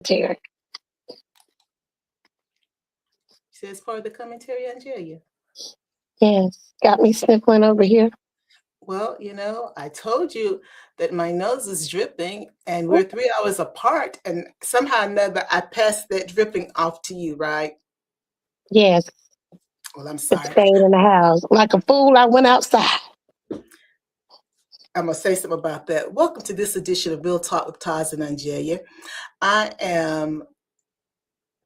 Terry. She says part of the commentary, OnJerya. Yes, got me sniffling over here. Well, I told you that my nose is dripping and we're 3 hours apart, and somehow or another I passed that dripping off to you, right? Yes, Well, I'm it sorry. stayed in the house. Like a fool, I went outside. I'm going to say something about that. Welcome to this edition of Real Talk with TAS and OnJerya. I am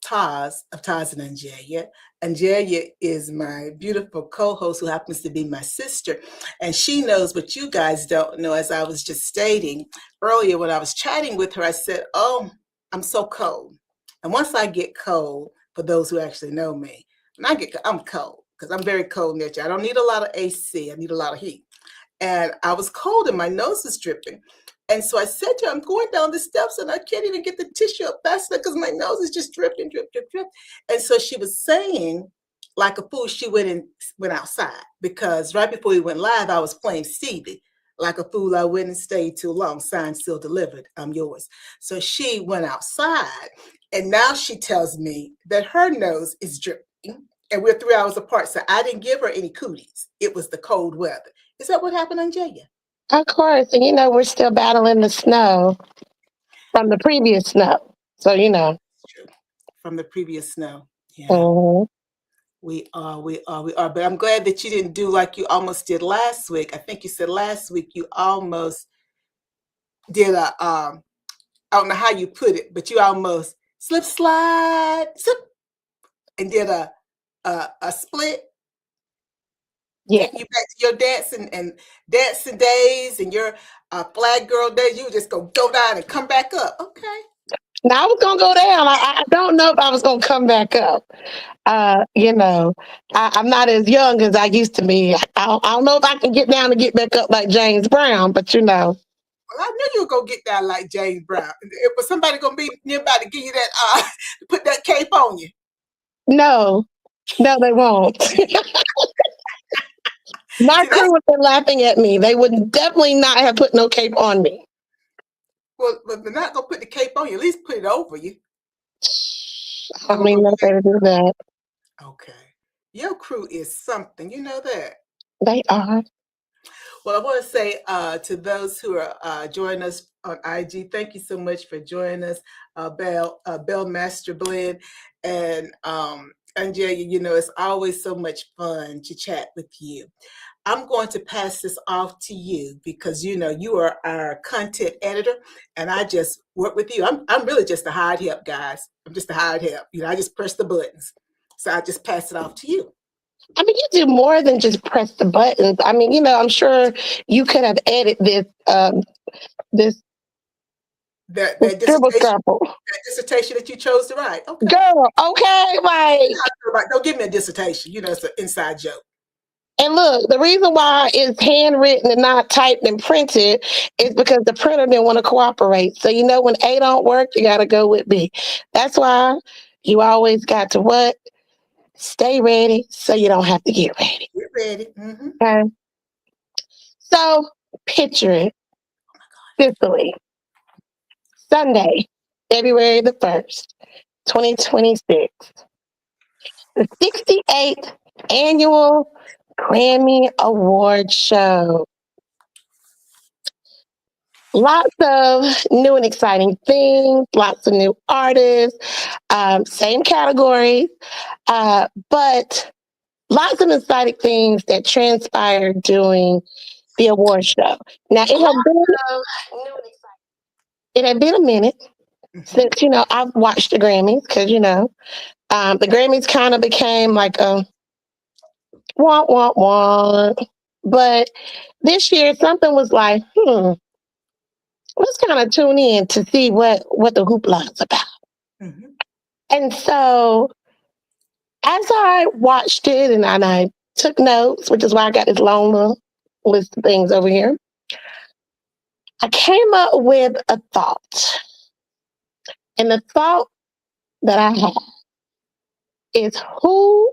TAS of TAS and OnJerya. OnJerya is my beautiful co-host who happens to be my sister. And she knows what you guys don't know. As I was just stating earlier when I was chatting with her, I said, oh, I'm so cold. And once I get cold, for those who actually know me, I'm cold because I'm very cold nature. I don't need a lot of AC. I need a lot of heat. And I was cold and my nose is dripping. And so I said to her, I'm going down the steps and I can't even get the tissue up fast enough because my nose is just dripping, drip, drip, drip. And so she was saying, like a fool, she went outside because right before we went live, I was playing Stevie. Like a fool, I went and stayed too long. Signed, still delivered. I'm yours. So she went outside and now she tells me that her nose is dripping and we're 3 hours apart. So I didn't give her any cooties. It was the cold weather. Is that what happened, OnJerya? Of course, and we're still battling the snow from the previous snow. So True. From the previous snow. Yeah, mhm. we are. But I'm glad that you didn't do like you almost did last week. I think you said last week you almost did I don't know how you put it, but you almost slip, and did a split. Yeah. Taking you back to your dancing days and your flag girl days. You just go down and come back up. Okay. Now I was gonna go down. I don't know if I was gonna come back up. I'm not as young as I used to be. I don't know if I can get down and get back up like James Brown, but Well, I knew you were gonna get down like James Brown. It was somebody gonna be nearby to give you that to put that cape on you. no, no, they won't. My See, that's crew would be laughing at me. They would definitely not have put no cape on me. well, but they're not gonna put the cape on you. At least put it over you. I don't even Over know if they you. would do that. Okay. Your crew is something. You know that. They are. Well, I want to say to those who are joining us on IG, thank you so much for joining us, Bell Master Blend, and OnJerya. It's always so much fun to chat with you. I'm going to pass this off to you because you are our content editor, and I just work with you. I'm really just a hired help, guys. I'm just a hired help. I just press the buttons, so I just pass it off to you. I mean, you do more than just press the buttons. I mean, I'm sure you could have added this That scribble dissertation, scrabble. that you chose to write. Okay. Girl, okay, like, Don't give me a dissertation. It's an inside joke. and look, the reason why it's handwritten and not typed and printed is because the printer didn't want to cooperate. So when A don't work, you got to go with B. That's why you always got to what? Stay ready so you don't have to get ready. Get ready. Mm-hmm. Okay. So picture it, Sicily, Sunday, February the 1st, 2026. The 68th annual Grammy Award show. Lots of new and exciting things, lots of new artists, same categories, but lots of exciting things that transpired during the award show. Now, it had been a minute Mm-hmm. since I've watched the Grammys because the Grammys kind of became like a wah wah wah. But this year, something was like, let's kind of tune in to see what the hoopla is about. Mm-hmm. And so as I watched it and I took notes, which is why I got this long little list of things over here, I came up with a thought. And the thought that I have is, who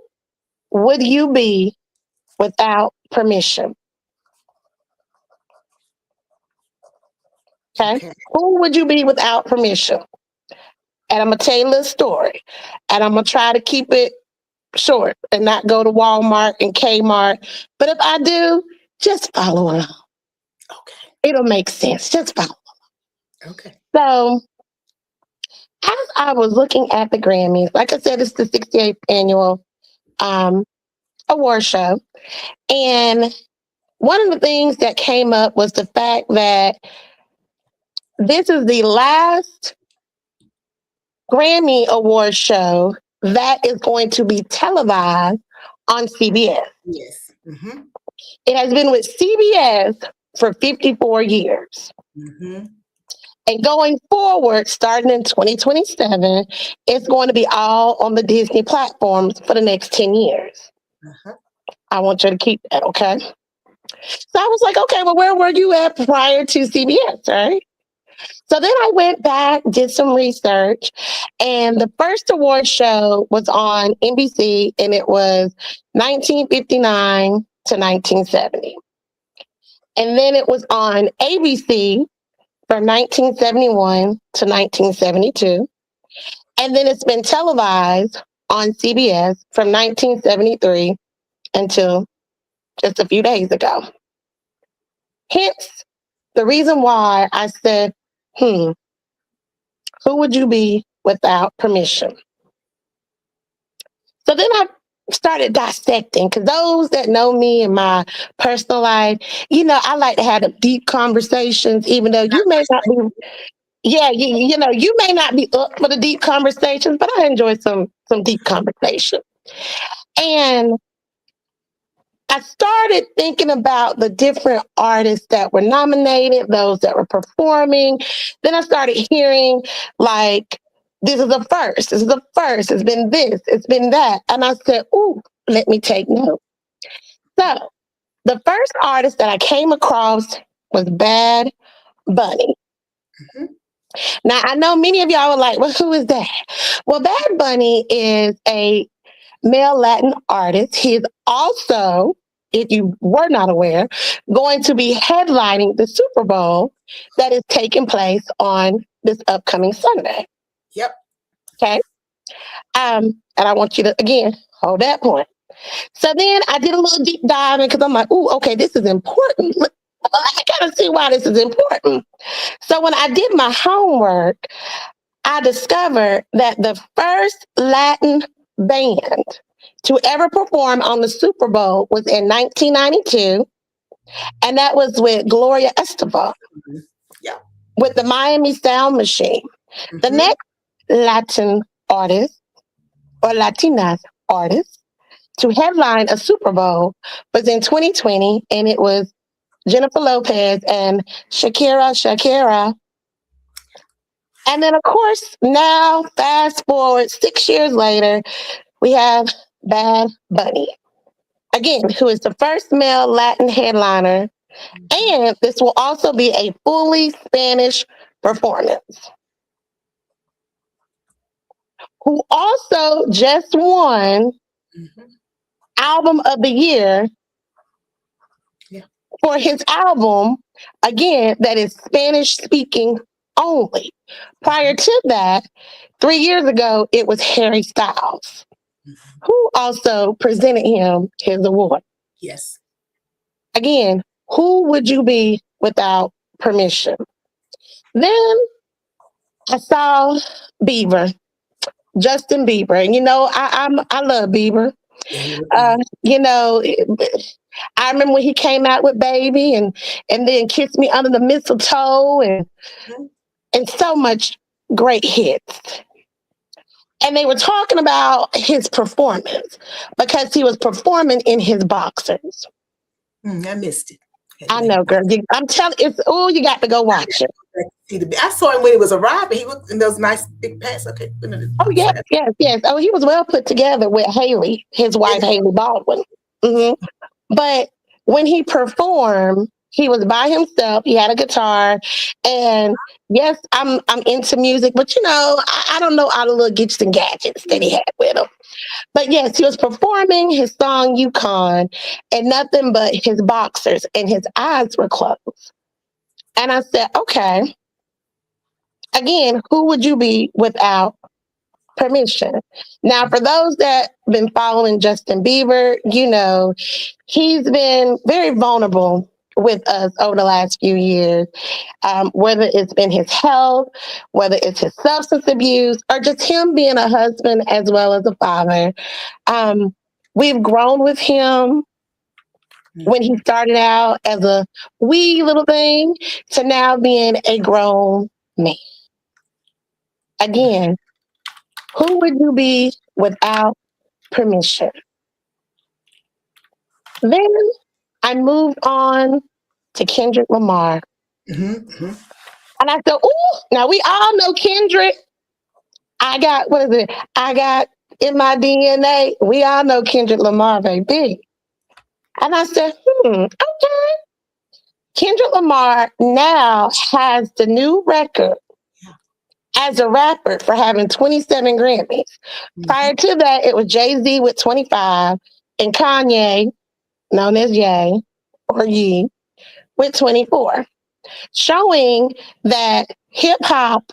would you be without permission? Okay. Okay. Who would you be without permission? And I'm going to tell you a little story. And I'm going to try to keep it short and not go to Walmart and Kmart. But if I do, just follow along. Okay. It'll make sense. Just follow. Okay. So, as I was looking at the Grammys, like I said, it's the 68th annual um, award show. And one of the things that came up was the fact that this is the last Grammy award show that is going to be televised on CBS. Yes. Mm-hmm. It has been with CBS for 54 years. Mm-hmm. And going forward, starting in 2027, it's going to be all on the Disney platforms for the next 10 years. Uh-huh. I want you to keep that, okay? So I was like, okay, well, where were you at prior to CBS, right? So then I went back, did some research, and the first award show was on NBC, and it was 1959 to 1970. And then it was on ABC from 1971 to 1972. And then it's been televised on CBS from 1973 until just a few days ago. Hence, the reason why I said, who would you be without permission? So then I started dissecting because those that know me in my personal life, I like to have deep conversations, even though you may not be, yeah, you may not be up for the deep conversations, but I enjoy some deep conversation. And I started thinking about the different artists that were nominated, those that were performing. Then I started hearing like, this is a first, this is a first, it's been this, it's been that. And I said, ooh, let me take note. So the first artist that I came across was Bad Bunny. Mm-hmm. Now, I know many of y'all are like, well, who is that? Well, Bad Bunny is a male Latin artist. He is also, if you were not aware, going to be headlining the Super Bowl that is taking place on this upcoming Sunday. Yep. Okay. And I want you to, again, hold that point. So then I did a little deep diving because I'm like, ooh, okay, this is important. I gotta see why this is important. So when I did my homework, I discovered that the first Latin band to ever perform on the Super Bowl was in 1992, and that was with Gloria Estefan Mm-hmm. Yeah. with the Miami Sound Machine. The Mm-hmm. next Latin artist or Latinas artist to headline a Super Bowl was in 2020, and it was Jennifer Lopez and Shakira. And then, of course, now, fast forward 6 years later, we have Bad Bunny, again, who is the first male Latin headliner. And this will also be a fully Spanish performance. Who also just won Mm-hmm. Album of the Year Yeah. for his album, again, that is Spanish speaking only. Prior to that, 3 years ago, it was Harry Styles, Mm-hmm. who also presented him his award. Yes. Again, who would you be without permission? Then I saw Bieber, Justin Bieber, and I love Bieber. Yeah, he Uh, was you know, I remember when he came out with Baby and then Kiss Me Under the Mistletoe Mhm. and so much great hits. And they were talking about his performance because he was performing in his boxers. I missed it. Had to I go back know, girl. I'm telling you got to go watch it. to see I saw him when he was arriving. He was in those nice big pants. Okay, wait a minute. Oh, I'm yes, sorry. yes. Oh, he was well put together with Haley, his wife, Haley Baldwin. hmm But when he performed, he was by himself. He had a guitar, and yes, I'm into music, but I don't know all the little gifts and gadgets that he had with him. But yes, he was performing his song Yukon, and nothing but his boxers, and his eyes were closed. And I said, okay, again, who would you be without permission. Now, for those that have been following Justin Bieber, you know, he's been very vulnerable with us over the last few years, whether it's been his health, whether it's his substance abuse, or just him being a husband as well as a father. Um, we've grown with him when he started out as a wee little thing to now being a grown man. Again, who would you be without permission? Then I moved on to Kendrick Lamar. Mm-hmm. And I said, ooh, now we all know Kendrick. I got, what is it? I got in my DNA. We all know Kendrick Lamar, baby. And I said, okay. Kendrick Lamar now has the new record as a rapper for having 27 Grammys. Prior to that, it was Jay-Z with 25 and Kanye, known as Ye or Ye, with 24, showing that hip hop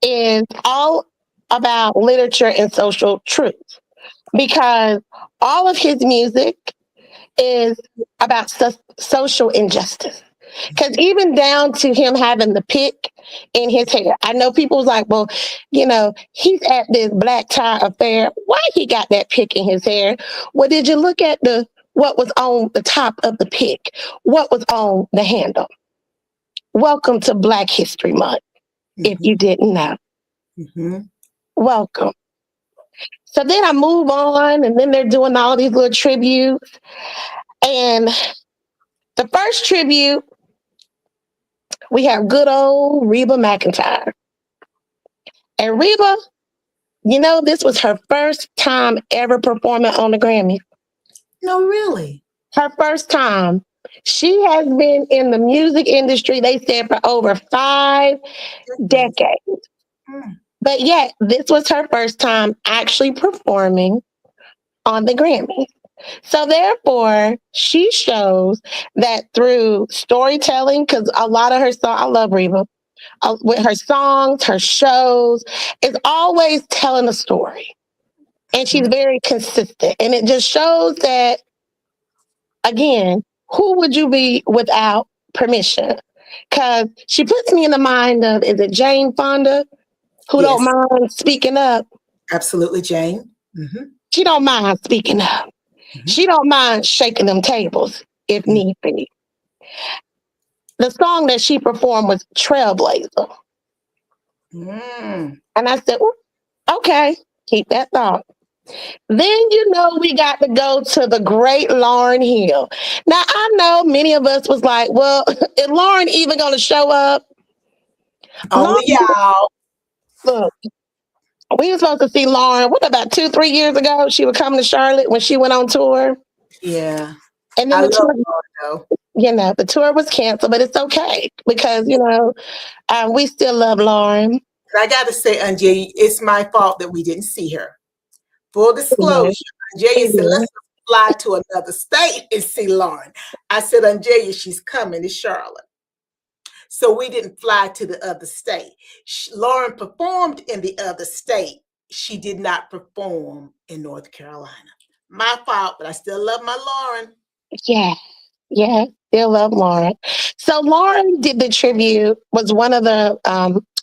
is all about literature and social truth because all of his music is about social injustice. Because even down to him having the pick in his hair, I know people was like, well, you know, he's at this black tie affair. Why he got that pick in his hair? Well, did you look at the what was on the top of the pick? What was on the handle? Welcome to Black History Month. If you didn't know, welcome. So then I move on, and then they're doing all these little tributes. And the first tribute, we have good old Reba McEntire. And Reba, you know, this was her first time ever performing on the Grammy. No, really? Her first time. She has been in the music industry, they said, for over 5 decades. But yet, this was her first time actually performing on the Grammy. So therefore, she shows that through storytelling, because a lot of her songs, I love Reba, with her songs, her shows, is always telling a story. And she's very consistent. And it just shows that, again, who would you be without permission? Because she puts me in the mind of, is it Jane Fonda, who Yes. don't mind speaking up? Absolutely, Jane. She don't mind speaking up. She don't mind shaking them tables if need be. The song that she performed was Trailblazer. And I said, okay, keep that thought. Then, you know, we got to go to the great Lauryn Hill. Now, I know many of us was like, well, is Lauryn even going to show up? Only y'all. Look, we were supposed to see Lauryn, what, about 2-3 years ago? She would come to Charlotte when she went on tour. Yeah. And then you know, the tour was canceled, but it's okay because, you know, we still love Lauryn. I got to say, OnJerya, it's my fault that we didn't see her. Full disclosure, OnJerya said, let's fly to another state and see Lauryn. I said, OnJerya, she's coming to Charlotte. So we didn't fly to the other state. Lauryn performed in the other state. She did not perform in North Carolina. My fault, but I still love my Lauryn. Yeah, still love Lauryn. So Lauryn did the tribute, was one of the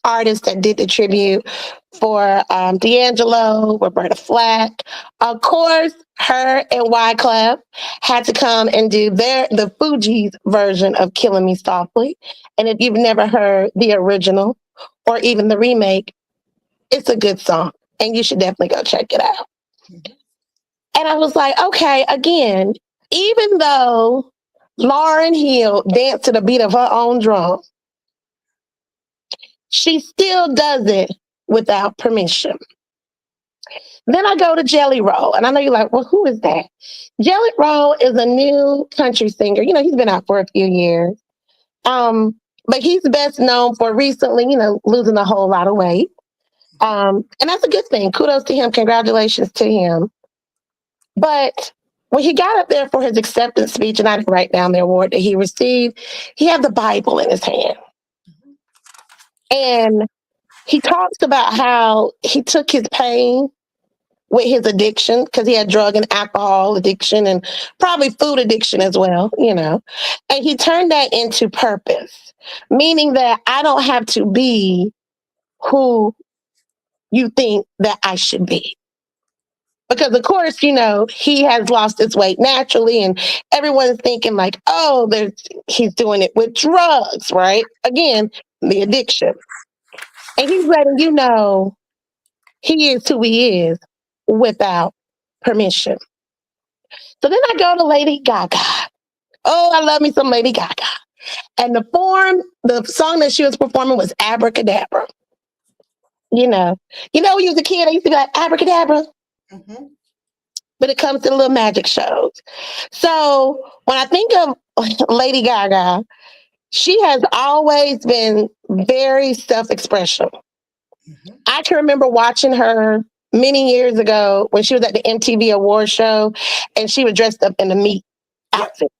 artists that did the tribute for D'Angelo, Roberta Flack. Of course, her and Wyclef had to come and do the Fugees version of Killing Me Softly. And if you've never heard the original or even the remake, it's a good song. And you should definitely go check it out. And I was like, okay, again, even though Lauryn Hill danced to the beat of her own drum, she still does it without permission. Then I go to Jelly Roll, and I know you're like, well, who is that? Jelly Roll is a new country singer. You know, he's been out for a few years. But he's best known for recently, you know, losing a whole lot of weight. And that's a good thing. Kudos to him. Congratulations to him. But when he got up there for his acceptance speech, and I didn't write down the award that he received, he had the Bible in his hand. And He talks about how he took his pain with his addiction because he had drug and alcohol addiction and probably food addiction as well, and he turned that into purpose, meaning that I don't have to be who you think that I should be. Because of course, he has lost his weight naturally, and everyone's thinking like, oh, he's doing it with drugs, right? Again, the addiction. And he's letting you know he is who he is without permission. So then I go to Lady Gaga. Oh, I love me some Lady Gaga. And the song that she was performing was Abracadabra. When you was a kid, I used to be like, Abracadabra. Mm-hmm. But it comes to the little magic shows. So when I think of Lady Gaga, she has always been very self-expression. Mm-hmm. I can remember watching her many years ago when she was at the MTV Award show and she was dressed up in the meat outfit.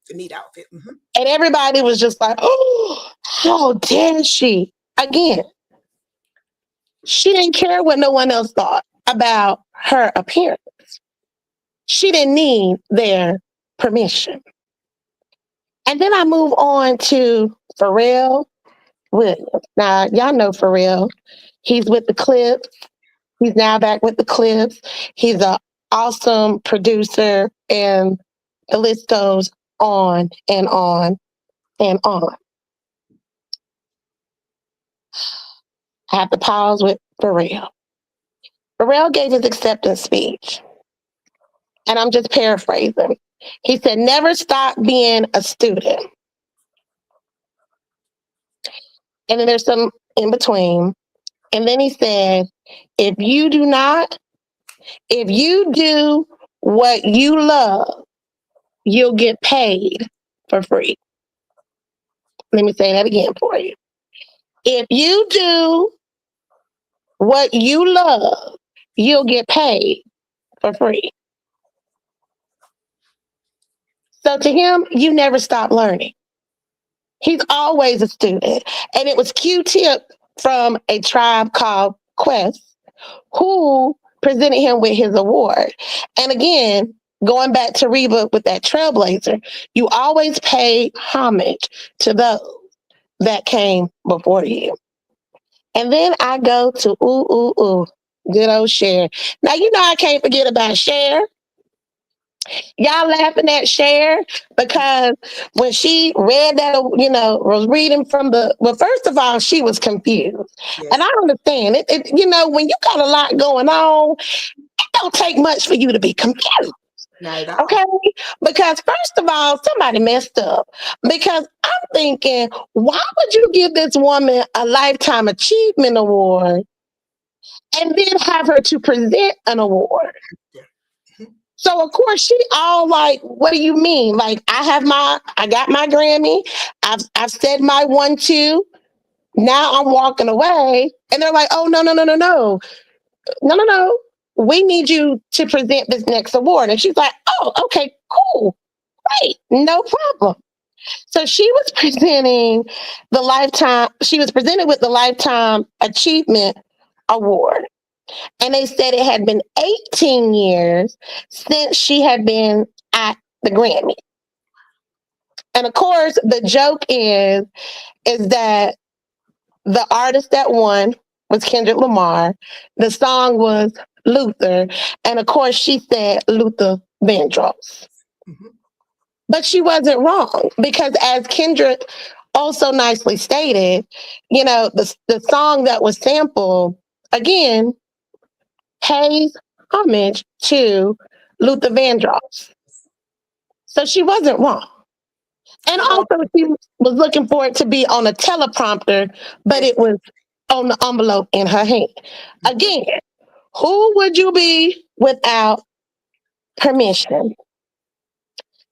The meat outfit. Mm-hmm. And everybody was just like, oh, how dare she? Again, she didn't care what no one else thought about her appearance. She didn't need their permission. And then I move on to Pharrell Williams. Now, y'all know Pharrell. He's with the Clips. He's now back with the Clips. He's an awesome producer, and the list goes on and on and on. I have to pause with Pharrell. Pharrell gave his acceptance speech, and I'm just paraphrasing. He said, never stop being a student. And then there's some in between. And then he said, if you do what you love, you'll get paid for free. Let me say that again for you. If you do what you love, you'll get paid for free. So to him, you never stop learning. He's always a student. And it was Q-Tip from A Tribe Called Quest who presented him with his award. And again, going back to Reba with that Trailblazer, you always pay homage to those that came before you. And then I go to good old Cher. Now, I can't forget about Cher. Y'all laughing at Cher because when she read that, was reading from well, first of all, she was confused. Yes. And I understand it. When you got a lot going on, it don't take much for you to be confused. Not at all. Okay? Because first of all, somebody messed up. Because I'm thinking, why would you give this woman a Lifetime Achievement Award and then have her to present an award? So of course she all like, what do you mean? Like I got my Grammy. I've said my 1-2. Now I'm walking away. And they're like, oh, no. We need you to present this next award. And she's like, oh, okay, cool. Great. No problem. So she was presented with the Lifetime Achievement Award. And they said it had been 18 years since she had been at the Grammy. And of course, the joke is that the artist that won was Kendrick Lamar. The song was Luther. And of course, she said Luther Vandross. Mm-hmm. But she wasn't wrong because as Kendrick also nicely stated, the song that was sampled, again, pays homage to Luther Vandross. So she wasn't wrong. And also she was looking for it to be on a teleprompter, but it was on the envelope in her hand. Again, who would you be without permission?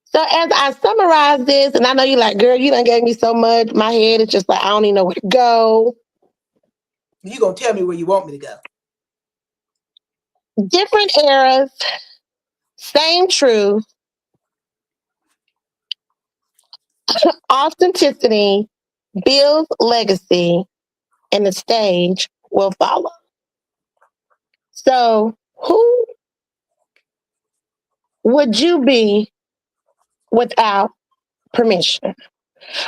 So as I summarize this, and I know you're like, girl, you done gave me so much. My head is just like, I don't even know where to go. You're going to tell me where you want me to go. Different eras, same truth, authenticity, builds legacy, and the stage will follow. So, who would you be without permission?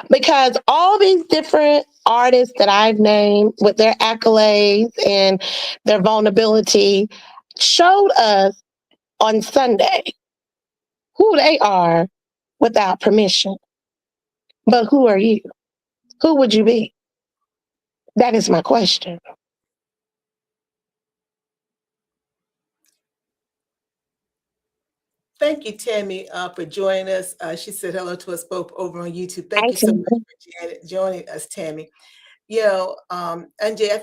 Because all these different artists that I've named with their accolades and their vulnerability showed us on Sunday who they are without permission. But who are you? Who would you be? That is my question. Thank you, Tammy, for joining us. She said hello to us both over on YouTube. Thank you Thank so much you. for joining us, Tammy. NJ, I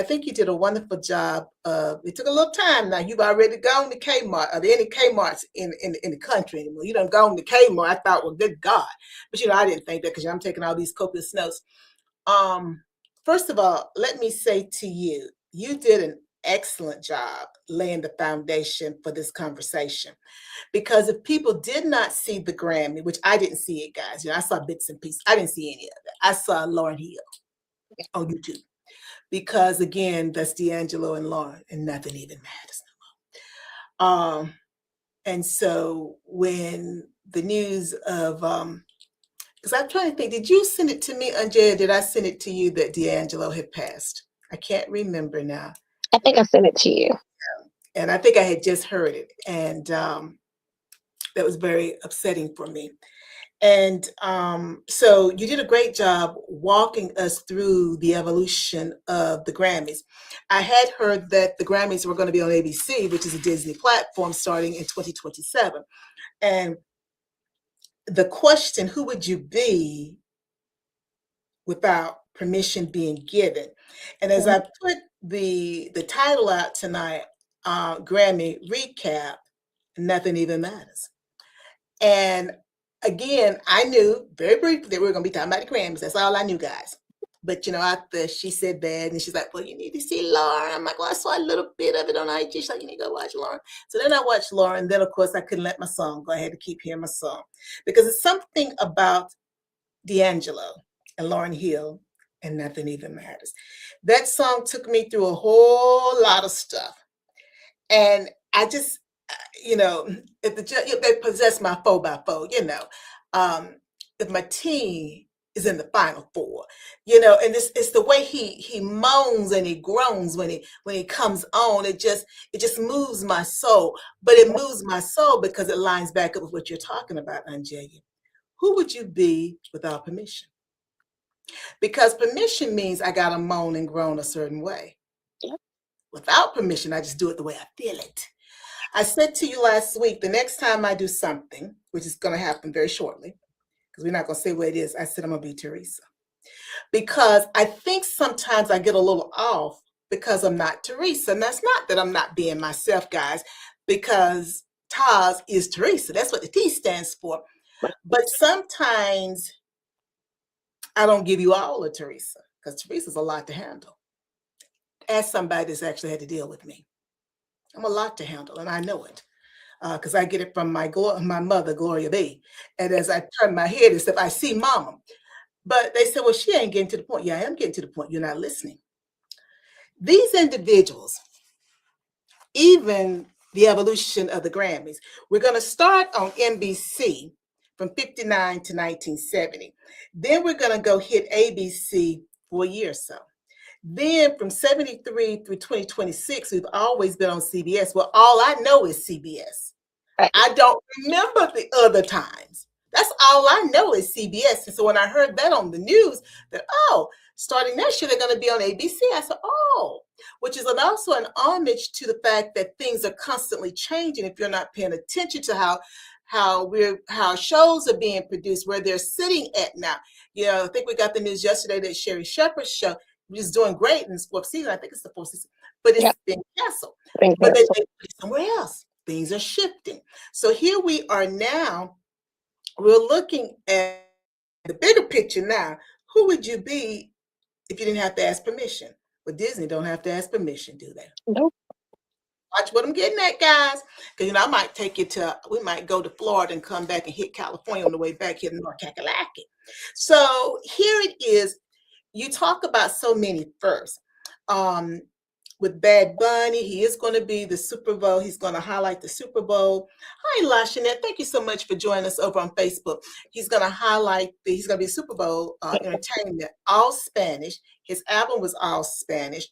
think you did a wonderful job. It took a little time. Now you've already gone to Kmart. Are there any Kmarts in the country anymore? You done gone to Kmart. I thought, well, good God, but I didn't think that because I'm taking all these copious notes. First of all, let me say to you, you did an excellent job laying the foundation for this conversation. Because if people did not see the Grammy, which I didn't see it, guys, I saw bits and pieces. I didn't see any of it. I saw Lauryn Hill on YouTube because, again, that's D'Angelo and Lauryn, and nothing even matters no more. And so when the news of, because I'm trying to think, did you send it to me, OnJerya? Did I send it to you that D'Angelo had passed? I can't remember now. I think I sent it to you. And I think I had just heard it. And that was very upsetting for me. And so you did a great job walking us through the evolution of the Grammys. I had heard that the Grammys were going to be on ABC, which is a Disney platform, starting in 2027. And the question, who would you be without permission being given? And as I put the title out tonight, Grammy Recap, Nothing Even Matters. And again, I knew very briefly that we were going to be talking about the Grammys. That's all I knew, guys. But, after she said that, and she's like, well, you need to see Lauren. I'm like, well, I saw a little bit of it on IG. She's like, you need to go watch Lauren. So then I watched Lauren. Then, of course, I couldn't let my song go. I had to keep hearing my song. Because it's something about D'Angelo and Lauryn Hill and Nothing Even Matters. That song took me through a whole lot of stuff. And I just, if they possess my 4x4, if my team is in the final four, and it's the way he moans and he groans when he comes on. It just moves my soul. But it moves my soul because it lines back up with what you're talking about, OnJerya. Who would you be without permission? Because permission means I gotta moan and groan a certain way. Yep. Without permission, I just do it the way I feel it. I said to you last week, the next time I do something, which is going to happen very shortly, because we're not going to say what it is, I said I'm going to be Teresa. Because I think sometimes I get a little off because I'm not Teresa. And that's not that I'm not being myself, guys, because TAS is Teresa. That's what the T stands for. But sometimes I don't give you all of Teresa, because Teresa's a lot to handle. As somebody that's actually had to deal with me. I'm a lot to handle, and I know it because I get it from my mother, Gloria B. And as I turn my head and stuff, I see Mama. But they said, well, she ain't getting to the point. Yeah, I am getting to the point. You're not listening. These individuals, even the evolution of the Grammys, we're going to start on NBC from 59 to 1970. Then we're going to go hit ABC for a year or so. Then from 73 through 2026, we've always been on CBS. Well, all I know is CBS. Right. I don't remember the other times. That's all I know is CBS. And so when I heard that on the news, that, starting next year, they're going to be on ABC, I said, which is also an homage to the fact that things are constantly changing if you're not paying attention to how shows are being produced, where they're sitting at now. I think we got the news yesterday that Sherry Shepherd's show, which is doing great in the fourth season. I think it's the fourth season, but it's been canceled. But they put it somewhere else. Things are shifting. So here we are now. We're looking at the bigger picture now. Who would you be if you didn't have to ask permission? But Disney don't have to ask permission, do they? Nope. Watch what I'm getting at, guys. Because, I might take you we might go to Florida and come back and hit California on the way back here to North Kakalaki. So here it is. You talk about so many firsts. Um, with Bad Bunny, he is going to be the Super Bowl. He's going to highlight the Super Bowl. Hi, LaShanette. Thank you so much for joining us over on Facebook. He's going to he's going to be Super Bowl entertainment, all Spanish. His album was all Spanish.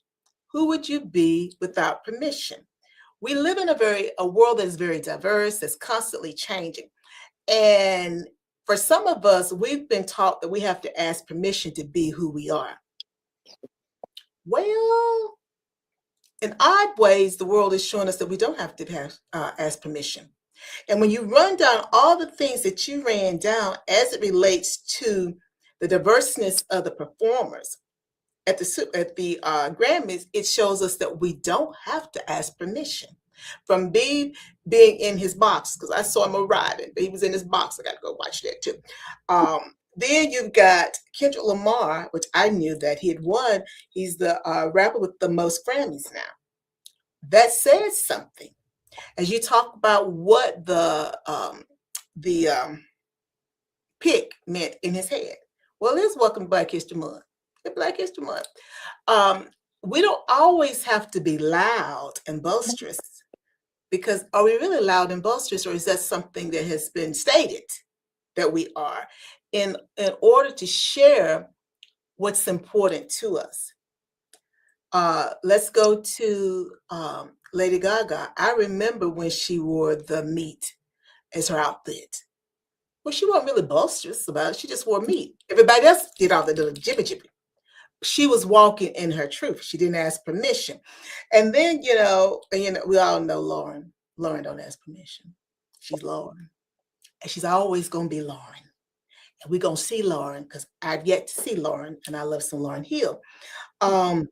Who would you be without permission? We live in a world that is very diverse, that's constantly changing. And for some of us, we've been taught that we have to ask permission to be who we are. Well, in odd ways, the world is showing us that we don't have to ask permission. And when you run down all the things that you ran down as it relates to the diverseness of the performers at the Grammys, it shows us that we don't have to ask permission. From being in his box, because I saw him arriving, but he was in his box. I got to go watch that too. Then you've got Kendrick Lamar, which I knew that he had won. He's the rapper with the most Grammys now. That says something. As you talk about what the pick meant in his head. Well, it's Welcome to Black History Month. Black History Month. We don't always have to be loud and boisterous, because are we really loud and boisterous, or is that something that has been stated that we are in order to share what's important to us? Let's go to Lady Gaga. I remember when she wore the meat as her outfit. Well, she wasn't really boisterous about it. She just wore meat. Everybody else did all the little jibby jibby. She was walking in her truth. She didn't ask permission. And then, we all know Lauren. Lauren don't ask permission. She's Lauren. And she's always going to be Lauren. And we're going to see Lauren, because I've yet to see Lauren, and I love some Lauryn Hill. And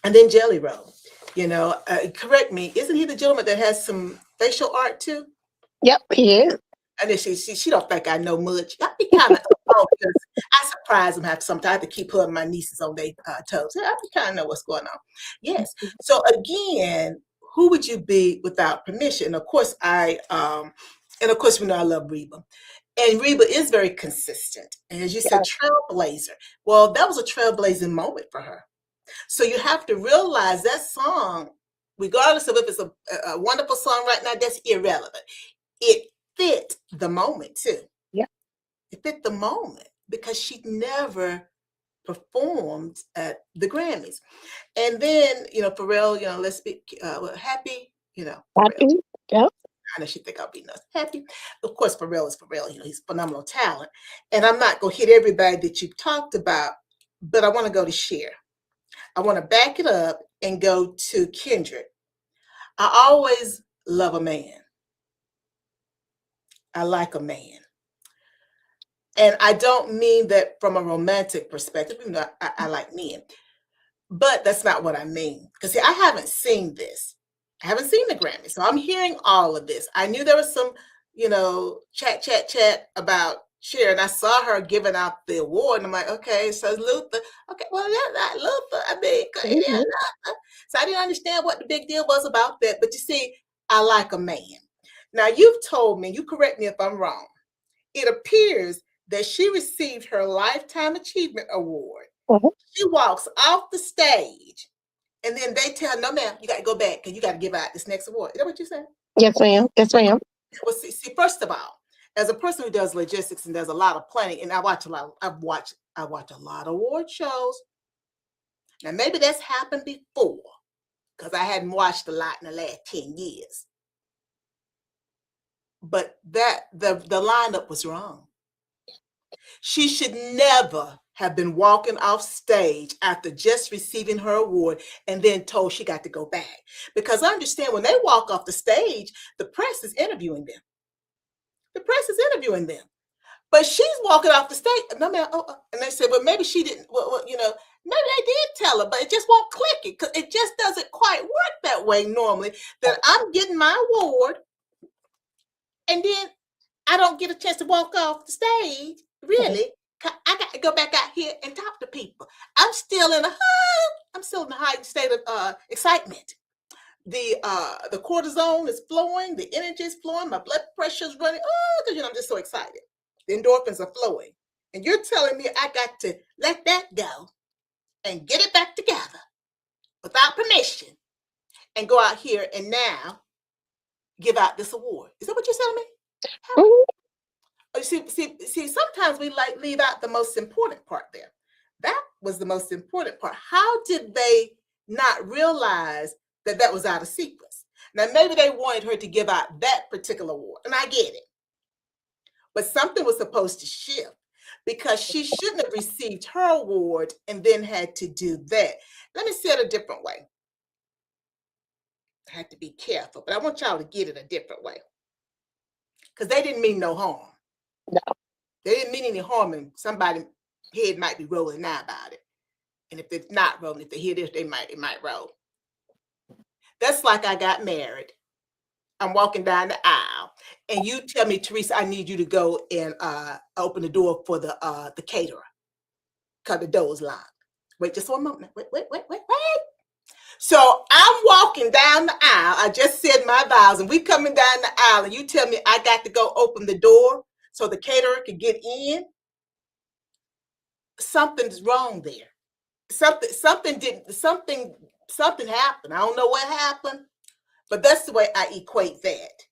then Jelly Roll. Correct me, isn't he the gentleman that has some facial art too? Yep, he is. And then she don't think I know much. I be kind of because I surprise them sometimes. I have to keep putting my nieces on their toes. I be kind of know what's going on. Yes. So again, who would you be without permission? And of course, we know I love Reba. And Reba is very consistent. And as you said, trailblazer. Well, that was a trailblazing moment for her. So you have to realize that song, regardless of if it's a wonderful song right now, that's irrelevant. It fit the moment too. Yeah. It fit the moment because she never performed at the Grammys. And then, Pharrell, let's be happy, Happy. Yep. I know she think I'll be nuts. Happy. Of course, Pharrell is Pharrell. He's phenomenal talent. And I'm not going to hit everybody that you've talked about, but I want to go to Cher. I want to back it up and go to Kendrick. I always love a man. I like a man. And I don't mean that from a romantic perspective, even though I like men. But that's not what I mean. Because I haven't seen this. I haven't seen the Grammy. So I'm hearing all of this. I knew there was some, chat about Cher. And I saw her giving out the award. And I'm like, okay, so it's Luther. Okay, well, that's not Luther. I mean, so I didn't understand what the big deal was about that. But you see, I like a man. Now, you've told me, you correct me if I'm wrong. It appears that she received her Lifetime Achievement Award. Mm-hmm. She walks off the stage, and then they tell her, no, ma'am, you got to go back because you got to give out this next award. Is that what you said? Yes, ma'am. Yes, ma'am. Well, see, first of all, as a person who does logistics and does a lot of planning, and I watch a lot of award shows. Now, maybe that's happened before because I hadn't watched a lot in the last 10 years. But the lineup was wrong. She should never have been walking off stage after just receiving her award and then told she got to go back. Because I understand when they walk off the stage, the press is interviewing them. But she's walking off the stage. No, man. And they said, well, maybe she didn't, maybe they did tell her, but it just won't click it because it just doesn't quite work that way normally, that I'm getting my award and then I don't get a chance to walk off the stage. Really? I got to go back out here and talk to people. I'm still in a high state of excitement. The cortisone is flowing, the energy is flowing, my blood pressure is running. Because I'm just so excited. The endorphins are flowing. And you're telling me I got to let that go and get it back together without permission and go out here and now give out this award. Is that what you're telling me? Mhm. See, sometimes we leave out the most important part there. That was the most important part. How did they not realize that that was out of sequence? Now, maybe they wanted her to give out that particular award, and I get it. But something was supposed to shift because she shouldn't have received her award and then had to do that. Let me say it a different way. I have to be careful, but I want y'all to get it a different way because they didn't mean no harm. No. They didn't mean any harm, and somebody's head might be rolling now about it. And if it's not rolling, if they hear this, it might roll. That's like I got married. I'm walking down the aisle, and you tell me, Teresa, I need you to go and open the door for the caterer because the door is locked. Wait just 1 moment. Wait. So I'm walking down the aisle. I just said my vows, and we coming down the aisle, and you tell me I got to go open the door so the caterer can get in. Something's wrong there. Something happened. I don't know what happened, but that's the way I equate that.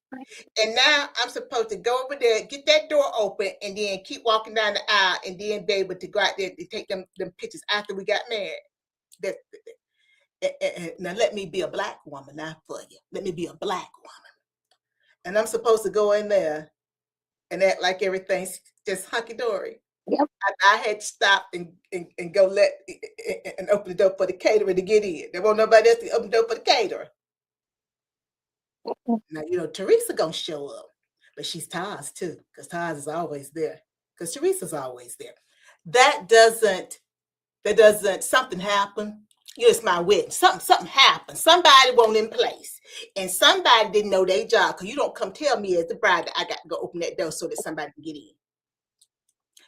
And now I'm supposed to go over there, get that door open, and then keep walking down the aisle, and then be able to go out there and take them pictures after we got married. Now let me be a Black woman now for you. Let me be a Black woman. And I'm supposed to go in there and act like everything's just hunky-dory. Yep. I had to stop and go and open the door for the caterer to get in. There won't nobody else to open the door for the caterer. Now, Teresa gonna show up, but she's TAS too, because TAS is always there, because Teresa's always there. That doesn't, something happen. It's my wedding. Something happened. Somebody wasn't in place, and somebody didn't know their job, because you don't come tell me as the bride that I got to go open that door so that somebody can get in.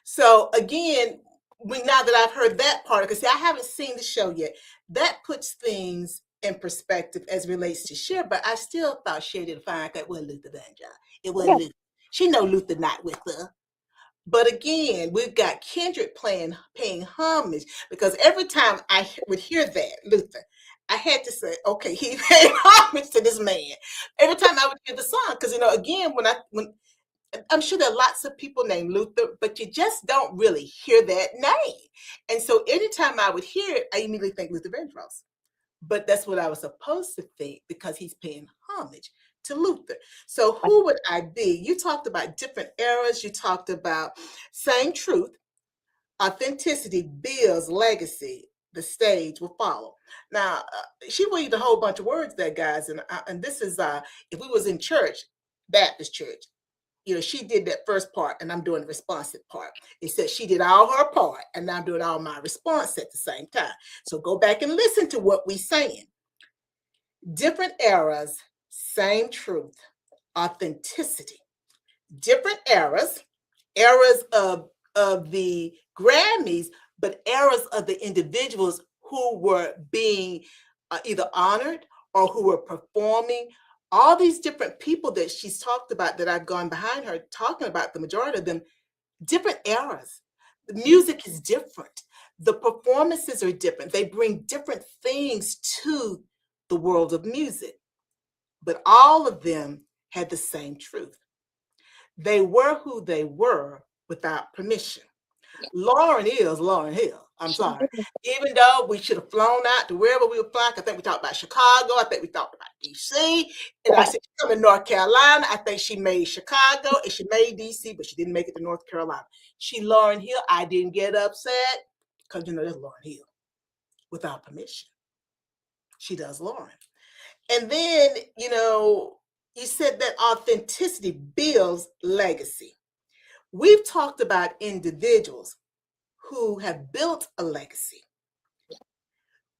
So again, now that I've heard that part, because I haven't seen the show yet, that puts things in perspective as relates to Cher, but I still thought Cher did fine. That wasn't Luther Vandross. It wasn't Luther. She know Luther not with her. But again, we've got Kendrick paying homage, because every time I would hear that, Luther, I had to say, okay, he paid homage to this man. Every time I would hear the song, because again, when I'm sure there are lots of people named Luther, but you just don't really hear that name. And so anytime I would hear it, I immediately think Luther Vandross. But that's what I was supposed to think, because he's paying homage to Luther. So who would I be? You talked about different eras. You talked about same truth, authenticity builds legacy. The stage will follow. Now, she weaved a whole bunch of words there, guys. And this is, if we was in church, Baptist church, she did that first part, and I'm doing the responsive part. It said she did all her part, and I'm doing all my response at the same time. So go back and listen to what we're saying. Different eras, same truth, authenticity. Different eras of the Grammys, but eras of the individuals who were being either honored or who were performing. All these different people that she's talked about, that I've gone behind her talking about, the majority of them, different eras. The music is different. The performances are different. They bring different things to the world of music. But all of them had the same truth. They were who they were without permission. Lauryn Hill. I'm sorry. Even though we should have flown out to wherever we were flying, I think we talked about Chicago. I think we talked about DC. And I said, she's coming to North Carolina. I think she made Chicago and she made DC, but she didn't make it to North Carolina. Lauryn Hill. I didn't get upset because, that's Lauryn Hill without permission. She does Lauryn. And then, you said that authenticity builds legacy. We've talked about individuals who have built a legacy.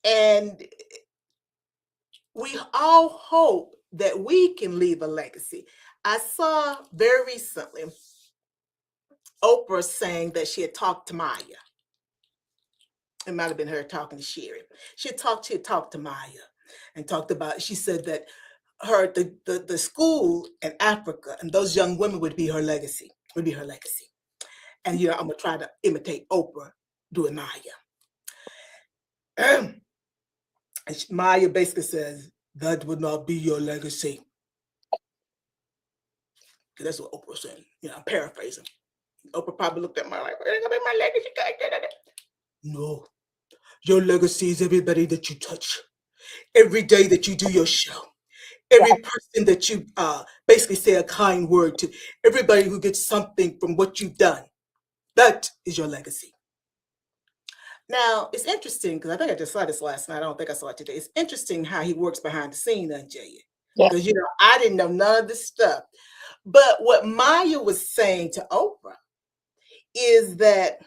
And we all hope that we can leave a legacy. I saw very recently Oprah saying that she had talked to Maya. It might have been her talking to Sherry. She had talked to Maya and talked about, she said that the school in Africa and those young women would be her legacy. And I'm gonna try to imitate Oprah doing Maya. And Maya basically says, that would not be your legacy. That's what Oprah was saying. I'm paraphrasing. Oprah probably looked at Maya like, "It's gonna be my legacy." No, your legacy is everybody that you touch, every day that you do your show, every person that you basically say a kind word to, everybody who gets something from what you've done. That is your legacy. Now, it's interesting because I think I just saw this last night. I don't think I saw it today. It's interesting how he works behind the scene, OnJerya. Yeah. Because, I didn't know none of this stuff. But what Maya was saying to Oprah is that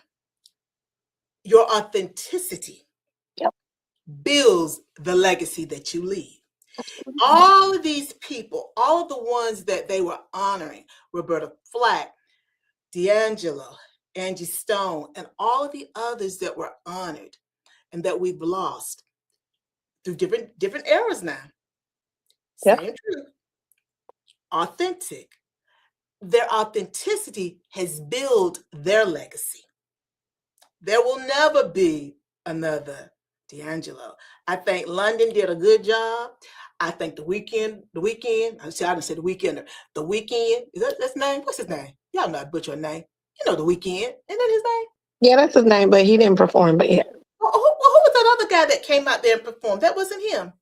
your authenticity Yep. builds the legacy that you leave. All of these people, all of the ones that they were honoring, Roberta Flack, D'Angelo, Angie Stone, and all of the others that were honored and that we've lost through different eras now. Yep. Same truth. Authentic. Their authenticity has built their legacy. There will never be another D'Angelo. I think London did a good job. I think the weekend, I didn't say the Weekender. The Weekend, is that his name? What's his name? Y'all know I butcher your name. You know the Weekend. Isn't that his name? Yeah, that's his name, but he didn't perform. But yeah. Who was that other guy that came out there and performed? That wasn't him.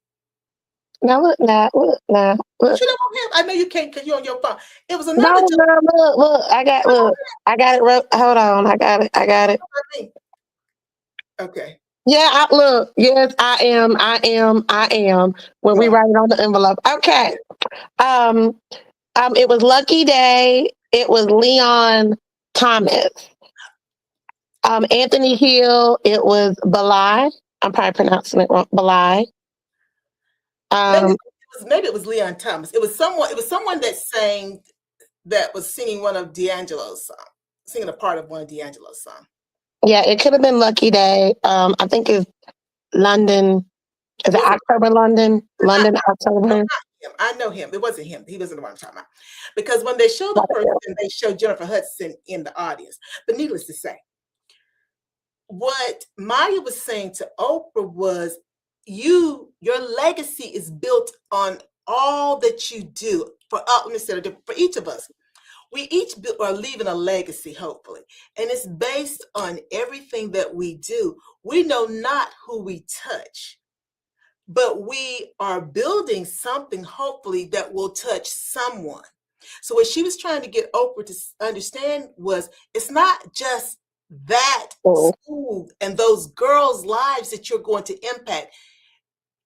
Now look, look. You know him? I know you can't because you're on your phone. It was another. No, look. I got it. Hold on, I got it. Okay. Yeah, look. Yes, I am. When we write it on the envelope. Okay. It was Lucky Day. It was Leon Thomas. Anthony Hill. It was Belai. I'm probably pronouncing it wrong. Belai. Maybe it was Leon Thomas. It was someone that was singing one of D'Angelo's songs, singing a part of one of D'Angelo's songs. Yeah, it could have been Lucky Day. I think it's London. Is it October London? London, October. I know him. It wasn't him. He wasn't the one I'm talking about. Because when they show the person, they show Jennifer Hudson in the audience. But needless to say, what Maya was saying to Oprah was, your legacy is built on all that you do for each of us. We each are leaving a legacy, hopefully, and it's based on everything that we do. We know not who we touch, but we are building something, hopefully, that will touch someone. So what she was trying to get Oprah to understand was, it's not just that school and those girls' lives that you're going to impact.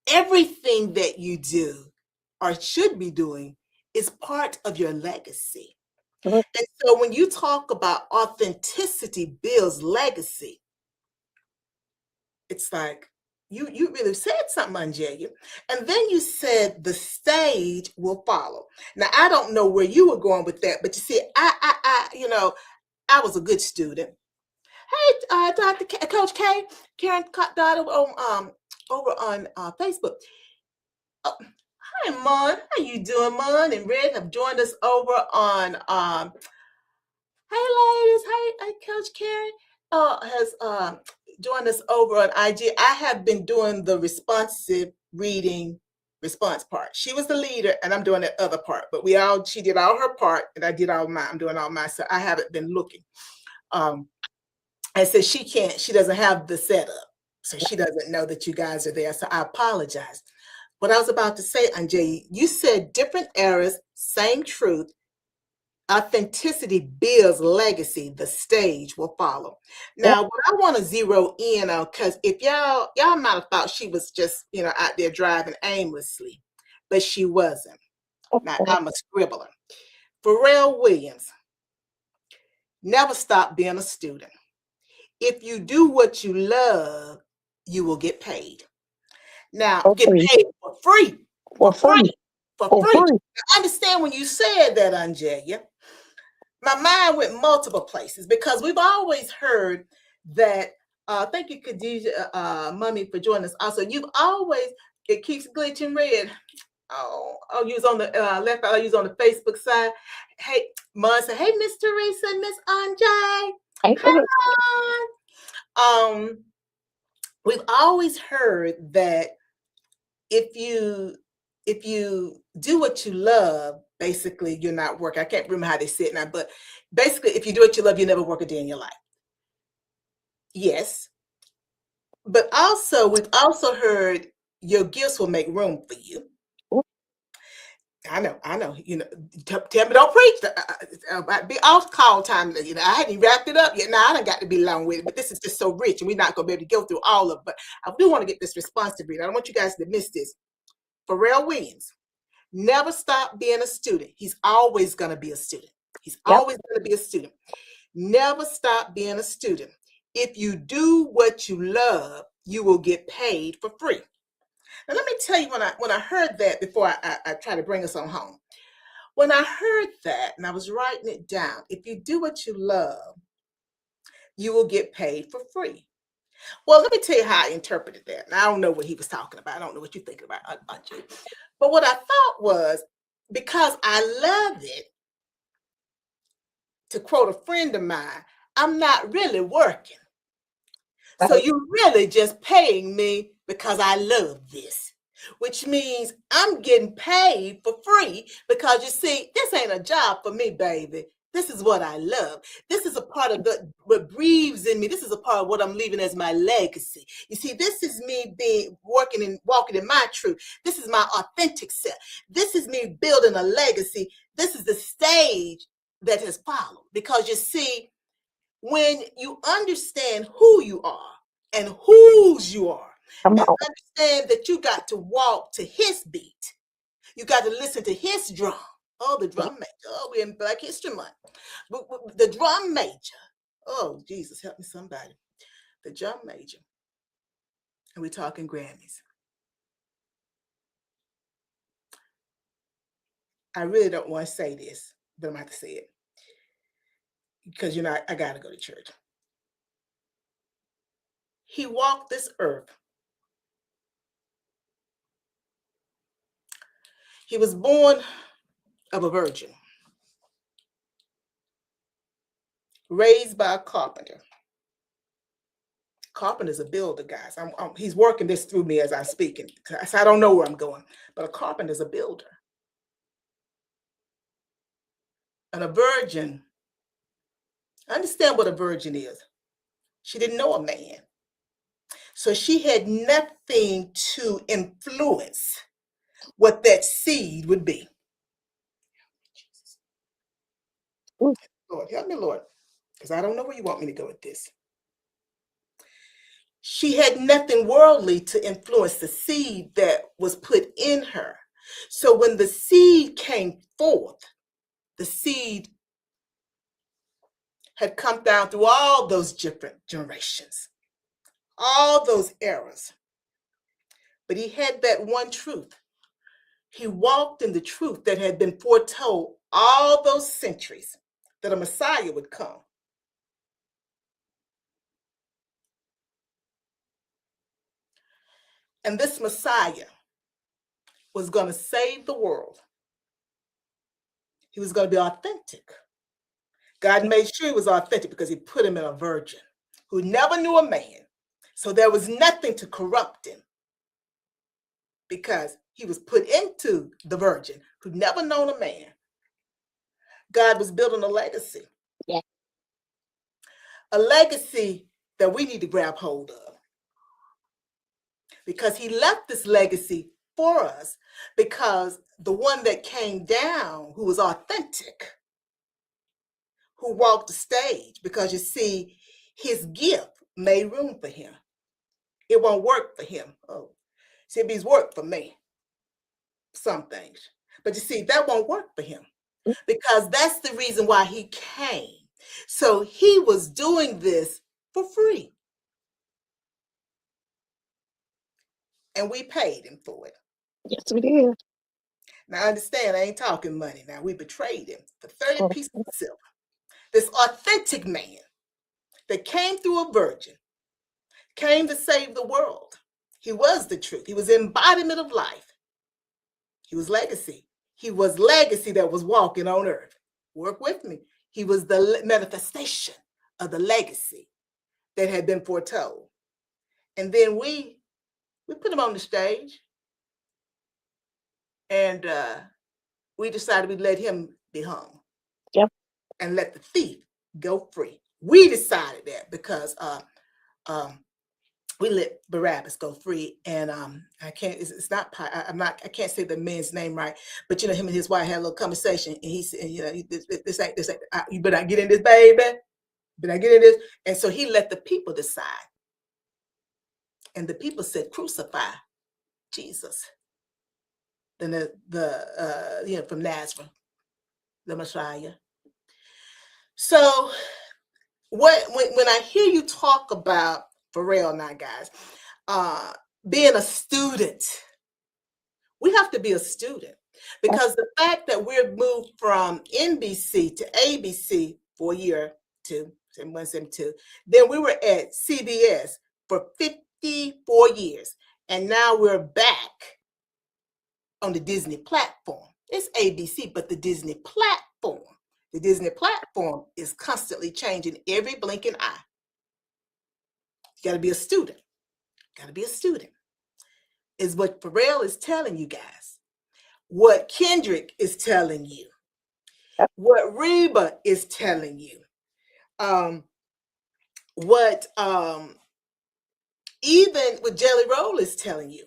Everything that you do or should be doing is part of your legacy. And so when you talk about authenticity builds legacy, it's like you really said something, OnJerya. And then you said the stage will follow. Now I don't know where you were going with that, but you see, I was a good student. Hey, Coach K, Karen Dot over on Facebook. Oh, hi, Mon. How you doing, Mon? And Red have joined us over on hey, ladies. Hey, Coach Karen has joined us over on IG. I have been doing the responsive reading response part. She was the leader, and I'm doing the other part. But she did all her part, and I did all mine. I'm doing all mine, so I haven't been looking. I said she doesn't have the setup, so she doesn't know that you guys are there. So I apologize. What I was about to say, OnJerya, you said different eras, same truth. Authenticity builds legacy. The stage will follow. Now, what I want to zero in on, because if y'all might have thought she was just out there driving aimlessly, but she wasn't. Now, I'm a scribbler. Pharrell Williams, never stop being a student. If you do what you love, you will get paid. Now, get paid for free. For free. Now, understand when you said that, OnJerya, my mind went multiple places because we've always heard that. Thank you, Khadijah, Mummy, for joining us. Also, it keeps glitching red. I'll use on the left. I'll use on the Facebook side. Hey, Mom said, "Hey, Miss Teresa, Miss Anjay." Hi. We've always heard that if you do what you love, basically you're not working. I can't remember how they say it now, but basically, if you do what you love, you never work a day in your life. Yes, but also we've also heard your gifts will make room for you. I know. You know, tell me don't preach. Be off call time. You know, I hadn't wrapped it up yet. Now I don't got to be long with it, but this is just so rich, and we're not going to be able to go through all of it. But I do want to get this response to read. I don't want you guys to miss this. Pharrell Williams never stop being a student. He's always going to be a student. He's Yep. always going to be a student. Never stop being a student. If you do what you love, you will get paid for free. Now, let me tell you, when I heard that before I try to bring us on home, when I heard that and I was writing it down, if you do what you love, you will get paid for free. Well, let me tell you how I interpreted that. And I don't know what he was talking about. I don't know what you're thinking about, OnJerya. But what I thought was, because I love it, to quote a friend of mine, I'm not really working. So Right. you're really just paying me because I love this, which means I'm getting paid for free because you see, this ain't a job for me, baby. This is what I love. This is a part of what breathes in me. This is a part of what I'm leaving as my legacy. You see, this is me being working and walking in my truth. This is my authentic self. This is me building a legacy. This is the stage that has followed. Because you see, when you understand who you are and whose you are, Come and on. understand that you got to walk to his beat, you got to listen to his drum. Oh, the drum major. Oh, we're in Black History Month. The drum major. Oh, Jesus, help me somebody. The drum major. And we're talking Grammys. I really don't want to say this, but I'm going to have to say it. Because, you know, I got to go to church. He walked this earth. He was born of a virgin, raised by a carpenter. Carpenter's a builder, guys. He's working this through me as I'm speaking. So I don't know where I'm going, but a carpenter's a builder. And a virgin, understand what a virgin is. She didn't know a man. So she had nothing to influence what that seed would be. Lord, help me, Lord, because I don't know where you want me to go with this. She had nothing worldly to influence the seed that was put in her. So when the seed came forth, the seed had come down through all those different generations, all those eras. But he had that one truth. He walked in the truth that had been foretold all those centuries, that a Messiah would come. And this Messiah was going to save the world. He was going to be authentic. God made sure he was authentic because he put him in a virgin who never knew a man. So there was nothing to corrupt him because he was put into the virgin who'd never known a man. God was building a legacy. Yeah. A legacy that we need to grab hold of. Because he left this legacy for us, because the one that came down, who was authentic, who walked the stage, because you see, his gift made room for him. It won't work for him. Oh, see, it's work for me, some things. But you see, that won't work for him because that's the reason why he came. So he was doing this for free. And we paid him for it. Yes, we did. Now, understand, I ain't talking money. Now, we betrayed him for 30 pieces of silver. This authentic man that came through a virgin, came to save the world. He was the truth. He was the embodiment of life. He was legacy. He was legacy that was walking on earth. Work with me. He was the manifestation of the legacy that had been foretold. And then we put him on the stage. and we decided we'd let him be hung. Yep. And let the thief go free. We decided that because um, we let Barabbas go free, and I can't. It's not. I'm not. I can't say the man's name right, but you know, him and his wife had a little conversation, and he said, you know, this ain't. You better not get in this, baby. Better not get in this. And so he let the people decide, and the people said, "Crucify Jesus." Then the from Nazareth, the Messiah. So when I hear you talk about Pharrell now, guys, being a student, we have to be a student because the fact that we're moved from NBC to ABC for a year, 172, then we were at CBS for 54 years, and now we're back on the Disney platform. It's ABC, but the Disney platform. The Disney platform is constantly changing every blinking eye. You got to be a student. Got to be a student. Is what Pharrell is telling you guys. What Kendrick is telling you. What Reba is telling you. What even what Jelly Roll is telling you.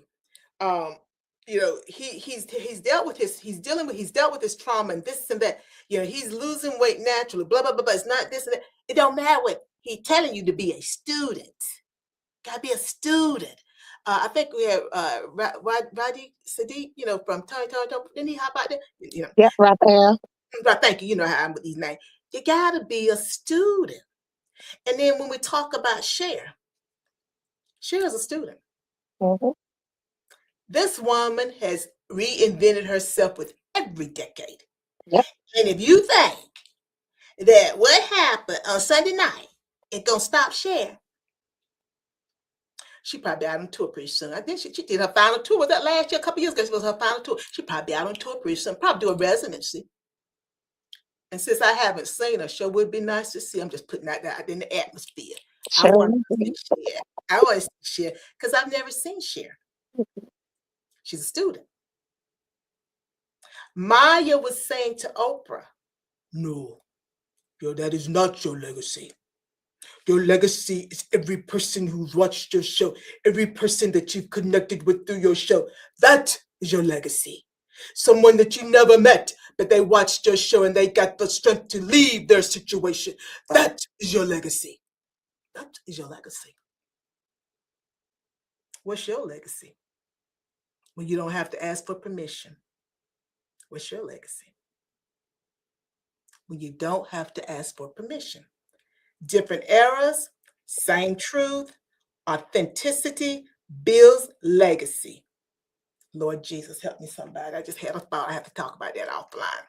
You know, he's dealt with his trauma and this and that. You know, he's losing weight naturally. Blah blah blah blah. It's not this and that. It don't matter what he's telling you to be a student. Gotta be a student. I think we have Raji Sadiq, you know, from Tony. Didn't he hop out there? You know. Yep, right there. But thank you. You know how I'm with these names. You gotta be a student. And then when we talk about Cher is a student. Mm-hmm. This woman has reinvented herself with every decade. Yep. And if you think that what happened on Sunday night is gonna stop Cher, she probably out on tour pretty soon. I think she did her final tour. Was that last year? A couple years ago, she was her final tour. She probably out on tour pretty soon. Probably do a residency. And since I haven't seen her, sure would be nice to see. I'm just putting that out in the atmosphere. Sure. I want to see Cher. I want to see Cher because I've never seen Cher. She's a student. Maya was saying to Oprah, "No, that is not your legacy. Your legacy is every person who's watched your show, every person that you've connected with through your show. That is your legacy. Someone that you never met, but they watched your show and they got the strength to leave their situation. That is your legacy. That is your legacy." What's your legacy? When you don't have to ask for permission. What's your legacy? When you don't have to ask for permission. Different eras, same truth, authenticity builds legacy. Lord Jesus, help me somebody. I just had a thought. I have to talk about that offline.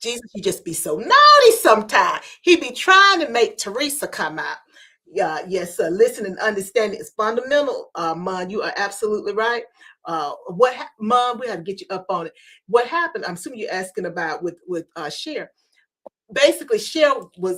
Jesus, he just be so naughty sometimes. He be trying to make Teresa come out. Yes, listen and understanding is fundamental. Mom, you are absolutely right. Mom, we have to get you up on it. What happened? I'm assuming you're asking about with Cher. Basically, Cher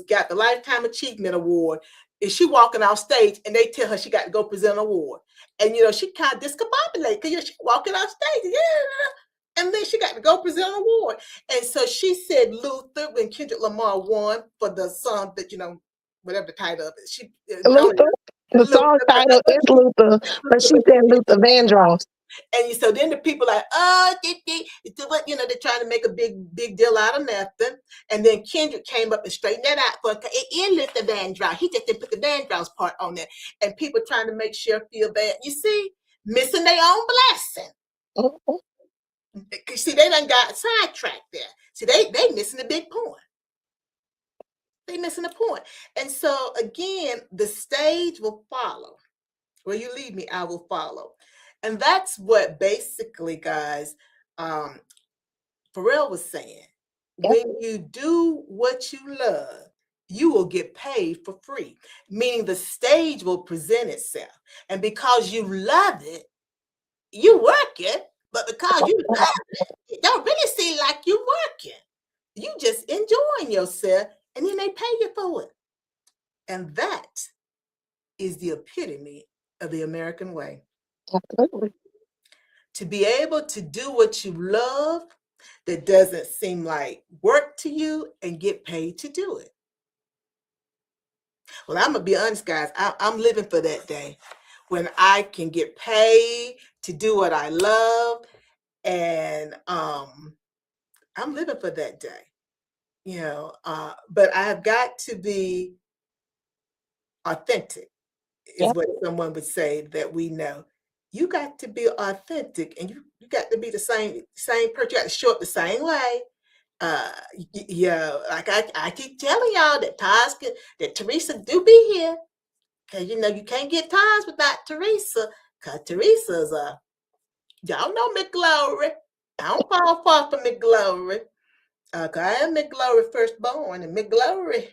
got the Lifetime Achievement Award. And she walking off stage and they tell her she got to go present an award. And you know, she kind of discombobulated because she walking off stage. Yeah. And then she got to go present an award. And so she said Luther when Kendrick Lamar won for the song that, you know, whatever the title of it. Luther. The song title is Luther, but she said Luther Vandross. And so then the people like, oh, you know, they're trying to make a big deal out of nothing. And then Kendrick came up and straightened that out for it is Luther Vandross. He just didn't put the Vandross part on there. And people trying to make Cher feel bad. You see, missing their own blessing. Mm-hmm. See, they done got sidetracked there. See, they missing the big point. They missing the point. And so again, the stage will follow. Where you lead me, I will follow. And that's what basically, guys, Pharrell was saying. When you do what you love, you will get paid for free, meaning the stage will present itself. And because you love it, you work it, but because you love it don't really seem like you're working. You just enjoying yourself, and then they pay you for it. And that is the epitome of the American way. Absolutely. to be able to do what you love that doesn't seem like work to you and get paid to do it. Well, I'm going to be honest, guys. I'm living for that day when I can get paid to do what I love. And I'm living for that day, but I have got to be authentic, is Yep. what someone would say that we know. You got to be authentic, and you got to be the same person. You got to show up the same way. Like I keep telling y'all that Teresa do be here, because you can't get ties without Teresa, because Teresa's y'all know McGlory. I don't fall far from McGlory. Cause I am McGlory firstborn, and McGlory,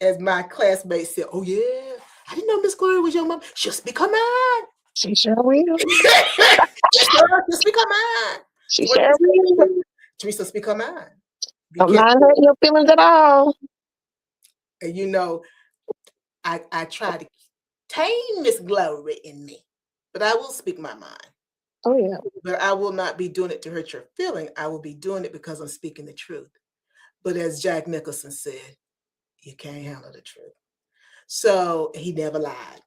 as my classmates said, oh yeah, I didn't know Miss Glory was your mom. She'll speak her mind. She sure will. Yes, girl, she'll speak her mind. She What sure will. Teresa speak her mind. Be Don't mind careful. hurting your feelings at all. And I try to tame Miss Glory in me, but I will speak my mind. Oh yeah. But I will not be doing it to hurt your feeling. I will be doing it because I'm speaking the truth. But as Jack Nicholson said, you can't handle the truth. So he never lied.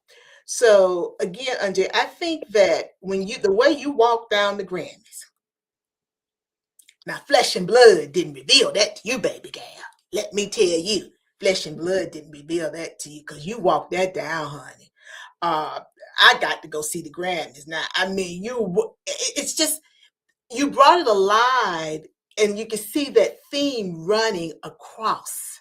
So again, OnJerya, I think that the way you walk down the Grammys, now flesh and blood didn't reveal that to you, baby gal. Let me tell you, flesh and blood didn't reveal that to you, because you walked that down, honey. I got to go see the Grammys. Now, I mean, it's just, you brought it alive, and you can see that theme running across.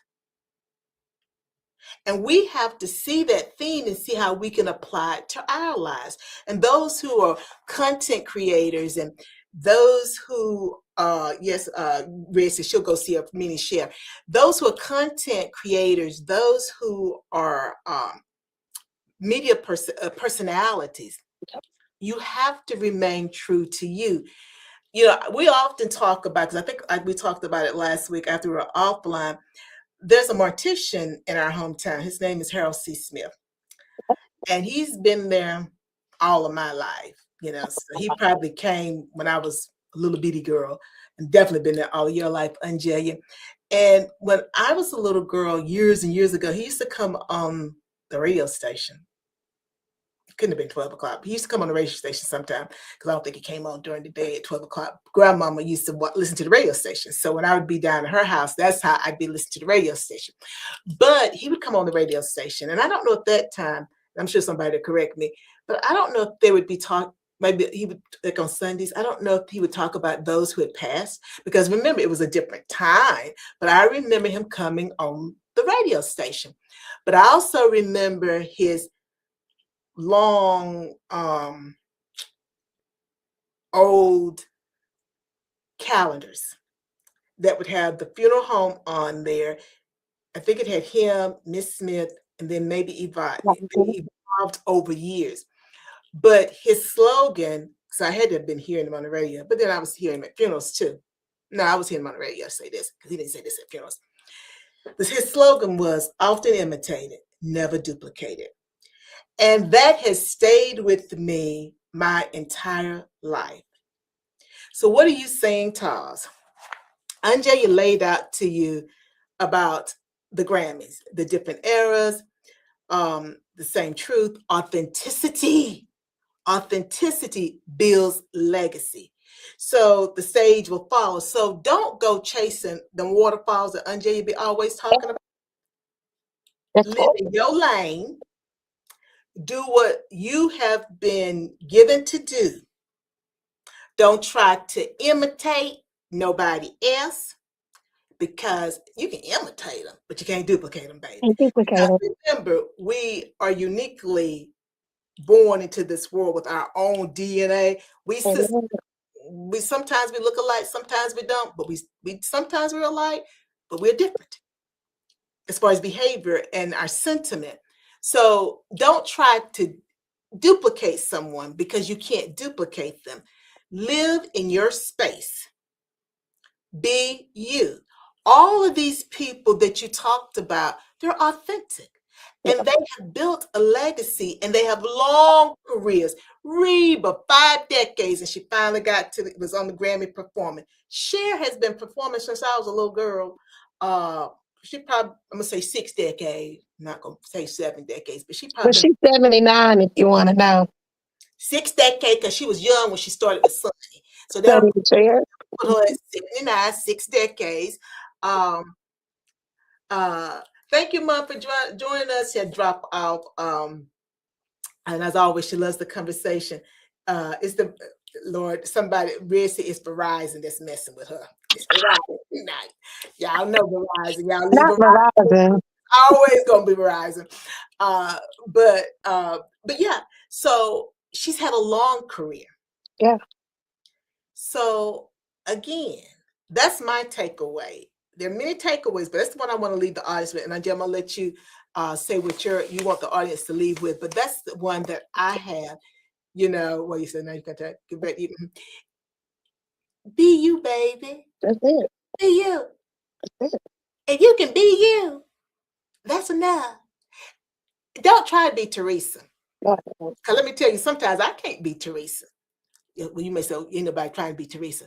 And we have to see that theme and see how we can apply it to our lives. And those who are content creators, and those who, Red says she'll go see a mini share. Those who are content creators, those who are media personalities, you have to remain true to you. We often talk about, because I think we talked about it last week after we were offline. There's a mortician in our hometown. His name is Harold C. Smith. And he's been there all of my life. So he probably came when I was a little bitty girl, and definitely been there all your life, OnJerya. And when I was a little girl years and years ago, he used to come on the radio station. It couldn't have been 12 o'clock. He used to come on the radio station sometime, because I don't think he came on during the day at 12 o'clock. Grandmama used to listen to the radio station. So when I would be down at her house, that's how I'd be listening to the radio station. But he would come on the radio station. And I don't know at that time, I'm sure somebody would correct me, but I don't know if they would be maybe he would, like on Sundays, I don't know if he would talk about those who had passed, because remember, it was a different time. But I remember him coming on the radio station. But I also remember his long old calendars that would have the funeral home on there. I think it had him, Miss Smith, and then maybe evolved over years. But his slogan, so I had to have been hearing him on the radio, but then I was hearing him at funerals too. No, I was hearing him on the radio say this, because he didn't say this at funerals. His slogan was often imitated, never duplicated. And that has stayed with me my entire life. So what are you saying, TAS? OnJerya laid out to you about the Grammys, the different eras, the same truth, authenticity. Authenticity builds legacy. So the stage will follow. So don't go chasing the waterfalls that OnJerya be always talking about. Live in your lane. Do what you have been given to do. Don't try to imitate nobody else, because you can imitate them, but you can't duplicate them, baby. Because remember, we are uniquely born into this world with our own DNA. We sometimes we look alike, sometimes we don't, but we sometimes we're alike, but we're different as far as behavior and our sentiment. So don't try to duplicate someone, because you can't duplicate them. Live in your space. Be you. All of these people that you talked about, they're authentic. Yeah. And they have built a legacy and they have long careers. Reba, 5 decades, and she finally was on the Grammy performing. Cher has been performing since I was a little girl. She probably, I'm gonna say 6 decades, I'm not gonna say 7 decades, but she But probably been she's 79, if you want to know. 6 decades because she was young when she started with Sunny. So they'll 70 put her at 79, 6 decades. Um, uh, Thank you, Mom, for joining us here. Drop off. And as always, she loves the conversation. It's the Lord, somebody really say it's Verizon that's messing with her. It's Verizon tonight. Y'all know Verizon. Y'all leave Not Verizon. Verizon. Always gonna be Verizon. But yeah, so she's had a long career. Yeah. So again, that's my takeaway. There are many takeaways, but that's the one I want to leave the audience with. And I'm gonna let you say what you want the audience to leave with. But that's the one that I have. Well, you said now you got to get back. Be you, baby. That's it. Be you. That's it. If you can be you, that's enough. Don't try to be Teresa. Because let me tell you, sometimes I can't be Teresa. Well, you may say, ain't nobody trying to be Teresa.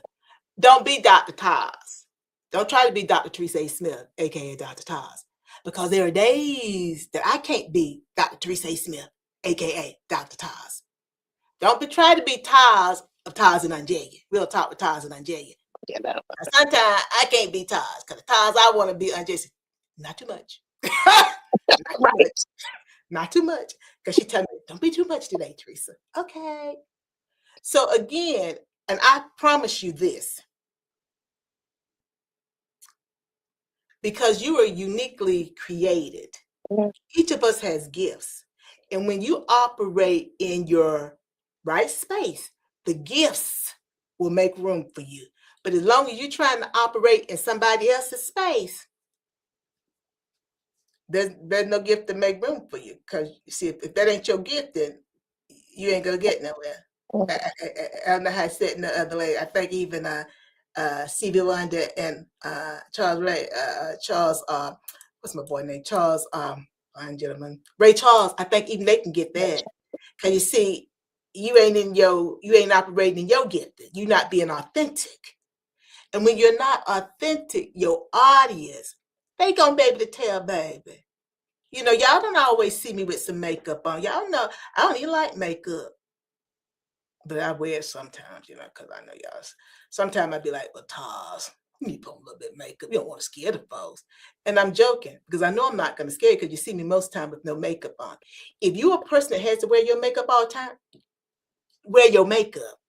Don't be Dr. TAS. Don't try to be Dr. Teresa A. Smith, aka Dr. TAS. Because there are days that I can't be Dr. Teresa A. Smith, aka Dr. TAS. Don't be trying to be TAS of TAS and OnJerya. Real talk with TAS and OnJerya. You know. Sometimes I can't be TAS because the TAS I want to be OnJerya. Not too much. Not too Right. much. Not too much. Because she told me, don't be too much today, Teresa. Okay. So again, and I promise you this, because you are uniquely created. Yeah. Each of us has gifts. And when you operate in your right space, the gifts will make room for you. But as long as you're trying to operate in somebody else's space, there's no gift to make room for you. Because you see, if that ain't your gift, then you ain't gonna get nowhere. I don't know how I said in the other way. I think even Stevie Wonder and Charles Ray, what's my boy name? Charles, gentleman, Ray Charles. I think even they can get that. Cause you see, you ain't operating in your gift. You're not being authentic. And when you're not authentic, your audience, they gonna be able to tell, baby. Y'all don't always see me with some makeup on. Y'all know I don't even like makeup. But I wear it sometimes, because I know y'all. Sometimes I'd be like, well, TAS, you put a little bit of makeup. You don't want to scare the folks. And I'm joking because I know I'm not going to scare you because you see me most time with no makeup on. If you're a person that has to wear your makeup all the time, wear your makeup.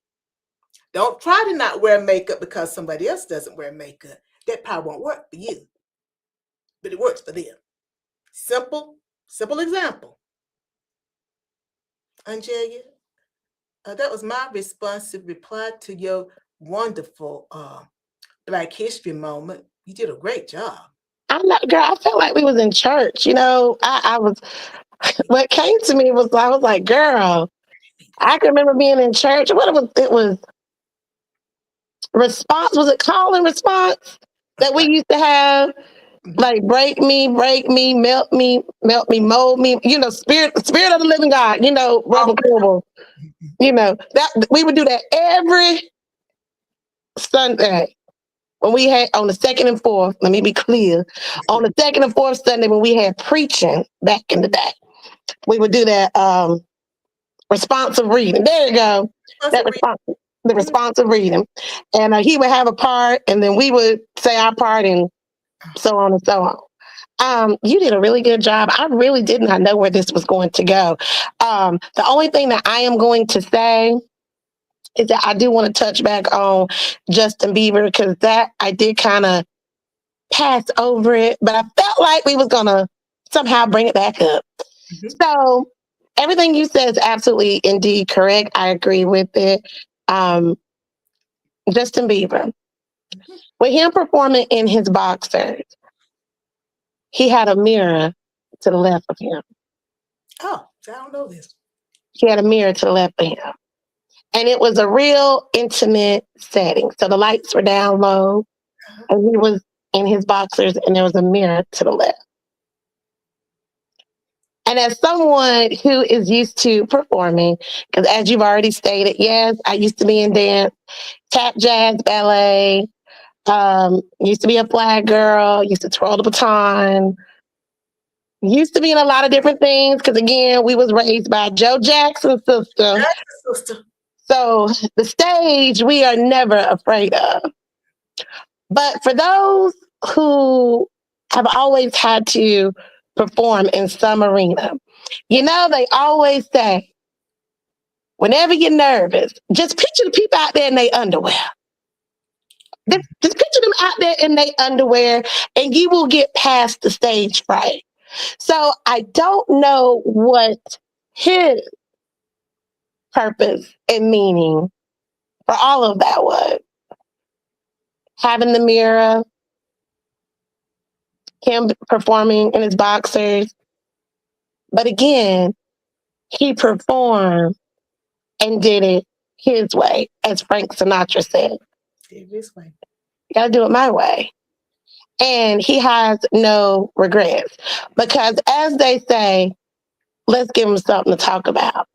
Don't try to not wear makeup because somebody else doesn't wear makeup. That probably won't work for you, but it works for them. Simple example. OnJerya, that was my responsive reply to your wonderful Black History moment. You did a great job. I know, girl. I felt like we was in church. I was. What came to me was I was like, girl, I can remember being in church. What it was response. Was it call and response that we used to have? Like break me, melt me, mold me. Spirit of the living God. Reverend Corbel. That we would do that every Sunday when we had on the second and fourth. Let me be clear. On the second and fourth Sunday when we had preaching back in the day, we would do that responsive reading. There you go. The responsive reading, and he would have a part, and then we would say our part, and so on and so on. You did a really good job. I really did not know where this was going to go. The only thing that I am going to say is that I do want to touch back on Justin Bieber because that I did kind of pass over it, but I felt like we was gonna somehow bring it back up. Mm-hmm. So everything you said is absolutely indeed correct. I agree with it. Justin Bieber, with him performing in his boxers, he had a mirror to the left of him. Oh, I don't know this. He had a mirror to the left of him. And it was a real intimate setting. So the lights were down low, and he was in his boxers, and there was a mirror to the left. And as someone who is used to performing, because as you've already stated, yes, I used to be in dance, tap, jazz, ballet, used to be a flag girl, used to twirl the baton, used to be in a lot of different things because again, we was raised by Joe Jackson's sister. Sister. So the stage we are never afraid of. But for those who have always had to perform in some arena, you know, they always say, whenever you're nervous, just picture the people out there in their underwear. Just picture them out there in their underwear and you will get past the stage fright. So I don't know what his purpose and meaning for all of that was. Having the mirror, him performing in his boxers. But again, he performed and did it his way, as Frank Sinatra said. His way. You gotta do it my way. And he has no regrets because, as they say, let's give them something to talk about.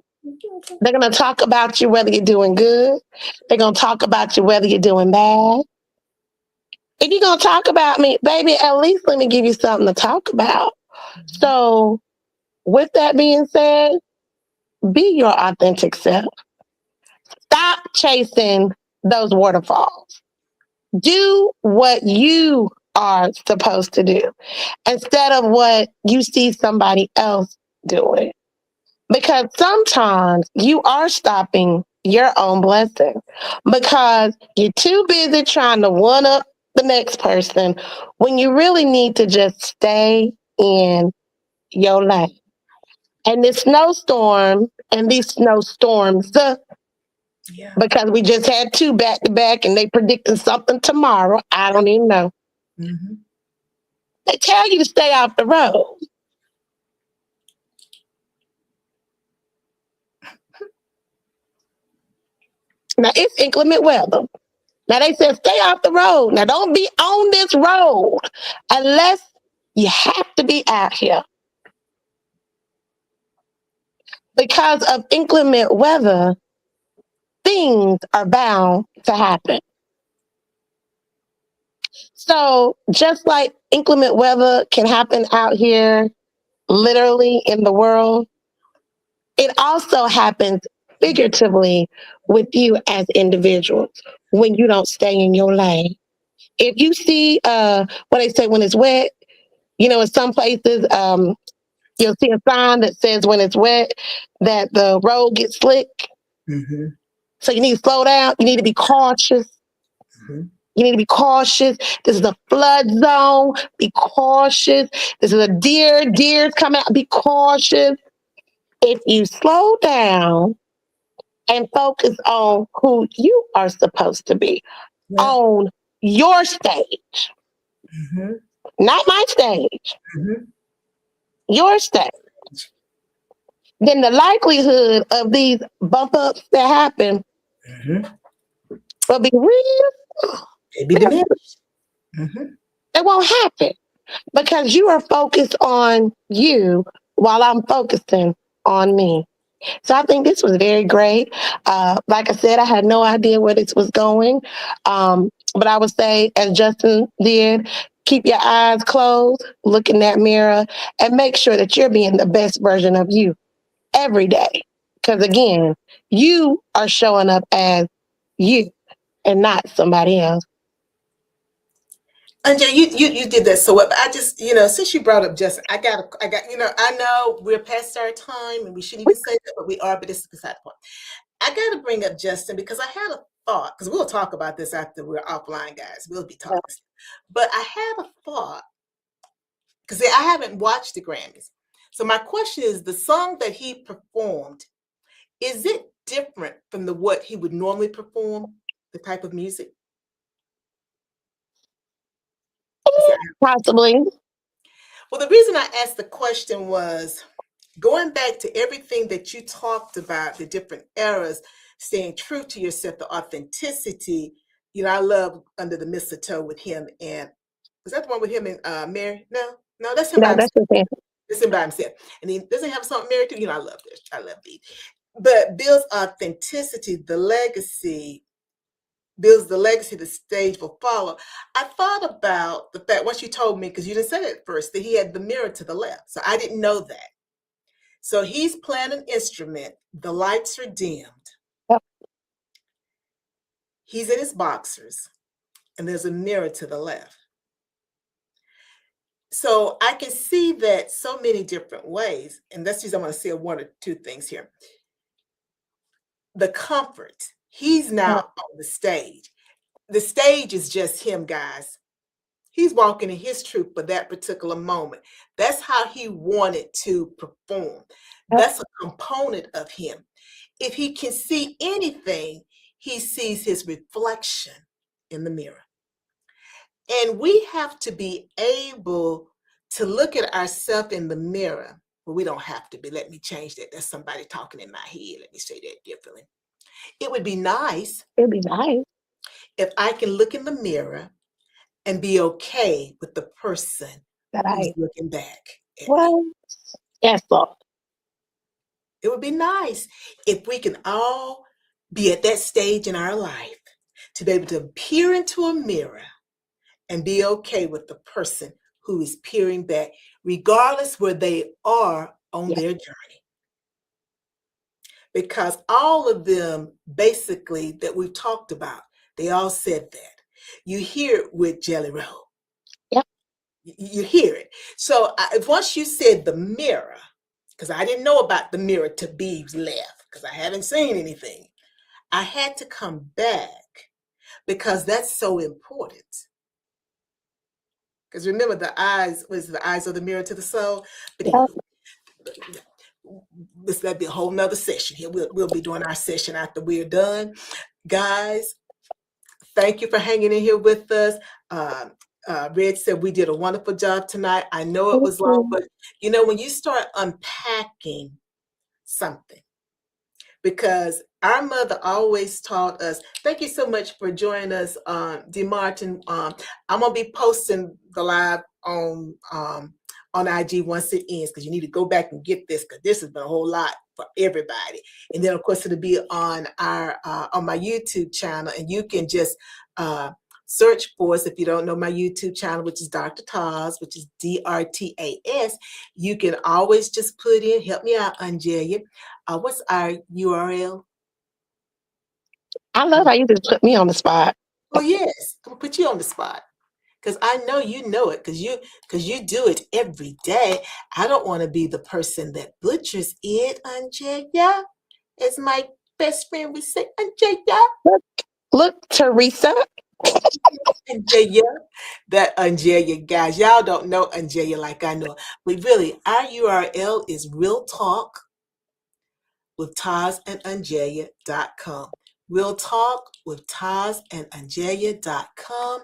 They're going to talk about you whether you're doing good. They're going to talk about you whether you're doing bad. If you're going to talk about me, baby, at least let me give you something to talk about. So, with that being said, be your authentic self. Stop chasing those waterfalls. Do what you are supposed to do instead of what you see somebody else doing. Because sometimes you are stopping your own blessing because you're too busy trying to one up the next person when you really need to just stay in your lane. And this snowstorm and these snowstorms, because we just had two back to back and they predicting something tomorrow. I don't even know. Mm-hmm. They tell you to stay off the road. Now it's inclement weather. Now they said stay off the road. Now don't be on this road unless you have to be out here. Because of inclement weather, things are bound to happen. So just like inclement weather can happen out here, literally in the world, it also happens figuratively with you as individuals when you don't stay in your lane. If you see what they say when it's wet, you know, in some places, you'll see a sign that says when it's wet that the road gets slick. Mm-hmm. So you need to slow down. You need to be cautious. Mm-hmm. You need to be cautious. This is a flood zone. Be cautious. This is a deer's coming out. Be cautious. If you slow down and focus on who you are supposed to be on your stage, not my stage, your stage, then the likelihood of these bump ups that happen will be real. It be diminished. It won't happen because you are focused on you while I'm focusing on me. So I think this was very great. Like I said, I had no idea where this was going. But I would say, as Justin did, keep your eyes closed, look in that mirror, and make sure that you're being the best version of you every day. Because again, you are showing up as you and not somebody else. OnJerya, you did that so well. But I just, since you brought up Justin, I got, I know we're past our time and we shouldn't even say that, but we are, but this is beside the point. I got to bring up Justin because I had a thought, because we'll talk about this after we're offline, guys. We'll be talking. But I had a thought, because I haven't watched the Grammys. So my question is, the song that he performed, is it different from what he would normally perform, the type of music? Possibly. Well, the reason I asked the question was going back to everything that you talked about, the different eras, staying true to yourself, the authenticity. I love Under the Mistletoe with him. And was that the one with him and Mary? No, that's him. No, that's the thing. Listen by himself. And he doesn't have a song married to. I love this. I love these. But Bill's authenticity, builds the legacy the stage will follow. I thought about the fact, once you told me, because you didn't say it at first, that he had the mirror to the left. So I didn't know that. So he's playing an instrument. The lights are dimmed. Yep. He's in his boxers, and there's a mirror to the left. So I can see that so many different ways. And that's just, I'm going to say one or two things here. The comfort. He's now on the stage. The stage is just him, guys. He's walking in his truth for that particular moment. That's how he wanted to perform. That's a component of him. If he can see anything, he sees his reflection in the mirror. And we have to be able to look at ourselves in the mirror. Well, we don't have to be. Let me change that. That's somebody talking in my head. Let me say that differently. It would be nice. It'd be nice if I can look in the mirror and be okay with the person who's looking back at me. Yes, Lord. It would be nice if we can all be at that stage in our life to be able to peer into a mirror and be okay with the person who is peering back, regardless where they are on their journey. Because all of them, basically, that we've talked about, they all said that. You hear it with Jelly Roll. Yep. You hear it. So once you said the mirror, because I didn't know about the mirror to Bee's left, because I haven't seen anything, I had to come back because that's so important. Because remember, the eyes was the eyes of the mirror to the soul. But that'd be a whole nother session here. We'll be doing our session after we're done. Guys, thank you for hanging in here with us. Red said we did a wonderful job tonight. I know it was long, but when you start unpacking something, because our mother always taught us. Thank you so much for joining us, D. Martin. I'm gonna be posting the live on IG once it ends, because you need to go back and get this, because this has been a whole lot for everybody. And then of course it'll be on our on my YouTube channel, and you can just search for us if you don't know my YouTube channel, which is Dr. TAS, which is DRTAS. You can always just put in, help me out, OnJerya. What's our URL? I love how you just put me on the spot. Oh yes, I'm gonna put you on the spot, because I know you know it, because you do it every day. I don't want to be the person that butchers it, OnJerya. As my best friend would say, OnJerya. Look, Teresa. OnJerya. That OnJerya, guys. Y'all don't know OnJerya like I know. But really, our URL is Real Talk with TAS and OnJerya.com. Real Talk with TAS and OnJerya.com.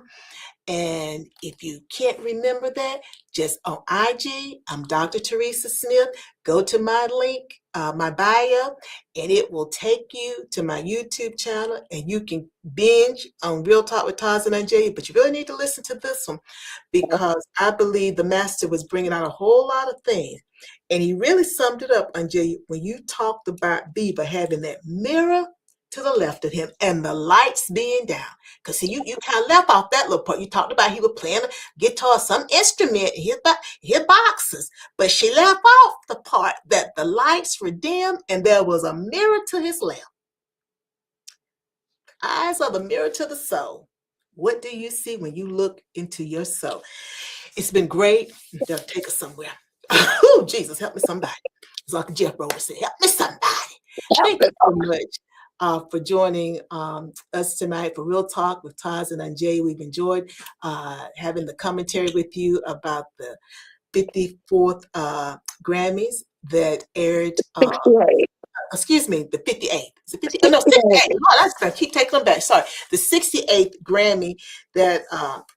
And if you can't remember that, just on IG, I'm Dr. Teresa Smith. Go to my link, my bio, and it will take you to my YouTube channel, and you can binge on Real Talk with TAS and OnJerya. But you really need to listen to this one, because I believe the master was bringing out a whole lot of things. And he really summed it up, OnJerya, when you talked about Bieber having that mirror to the left of him and the lights being down. Because see, you kind of left off that little part. You talked about he was playing a guitar, some instrument in his boxes. But she left off the part that the lights were dim and there was a mirror to his left. Eyes are the mirror to the soul. What do you see when you look into your soul? It's been great. They'll take us somewhere. Oh, Jesus, help me somebody. It's like Jeff Rover said, help me somebody. Thank you so much for joining us tonight for Real Talk with TAS and OnJerya. We've enjoyed having the commentary with you about the 54th Grammys that aired. Excuse me, the 58th. Is it 50? Oh, no, 68th. Oh, I keep taking them back. Sorry. The 68th Grammy that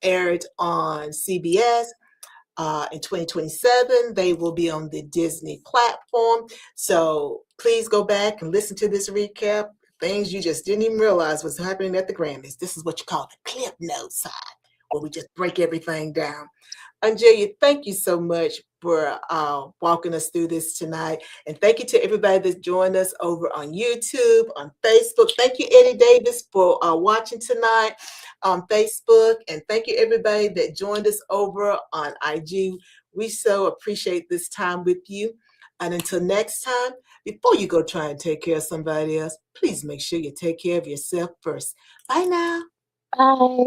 aired on CBS. In 2027, they will be on the Disney platform. So please go back and listen to this recap. Things you just didn't even realize was happening at the Grammys. This is what you call the clip notes side, where we just break everything down. OnJerya, thank you so much for walking us through this tonight. And thank you to everybody that's joined us over on YouTube, on Facebook. Thank you, Eddie Davis, for watching tonight on Facebook. And thank you, everybody that joined us over on IG. We so appreciate this time with you. And until next time, before you go try and take care of somebody else, please make sure you take care of yourself first. Bye now. Bye.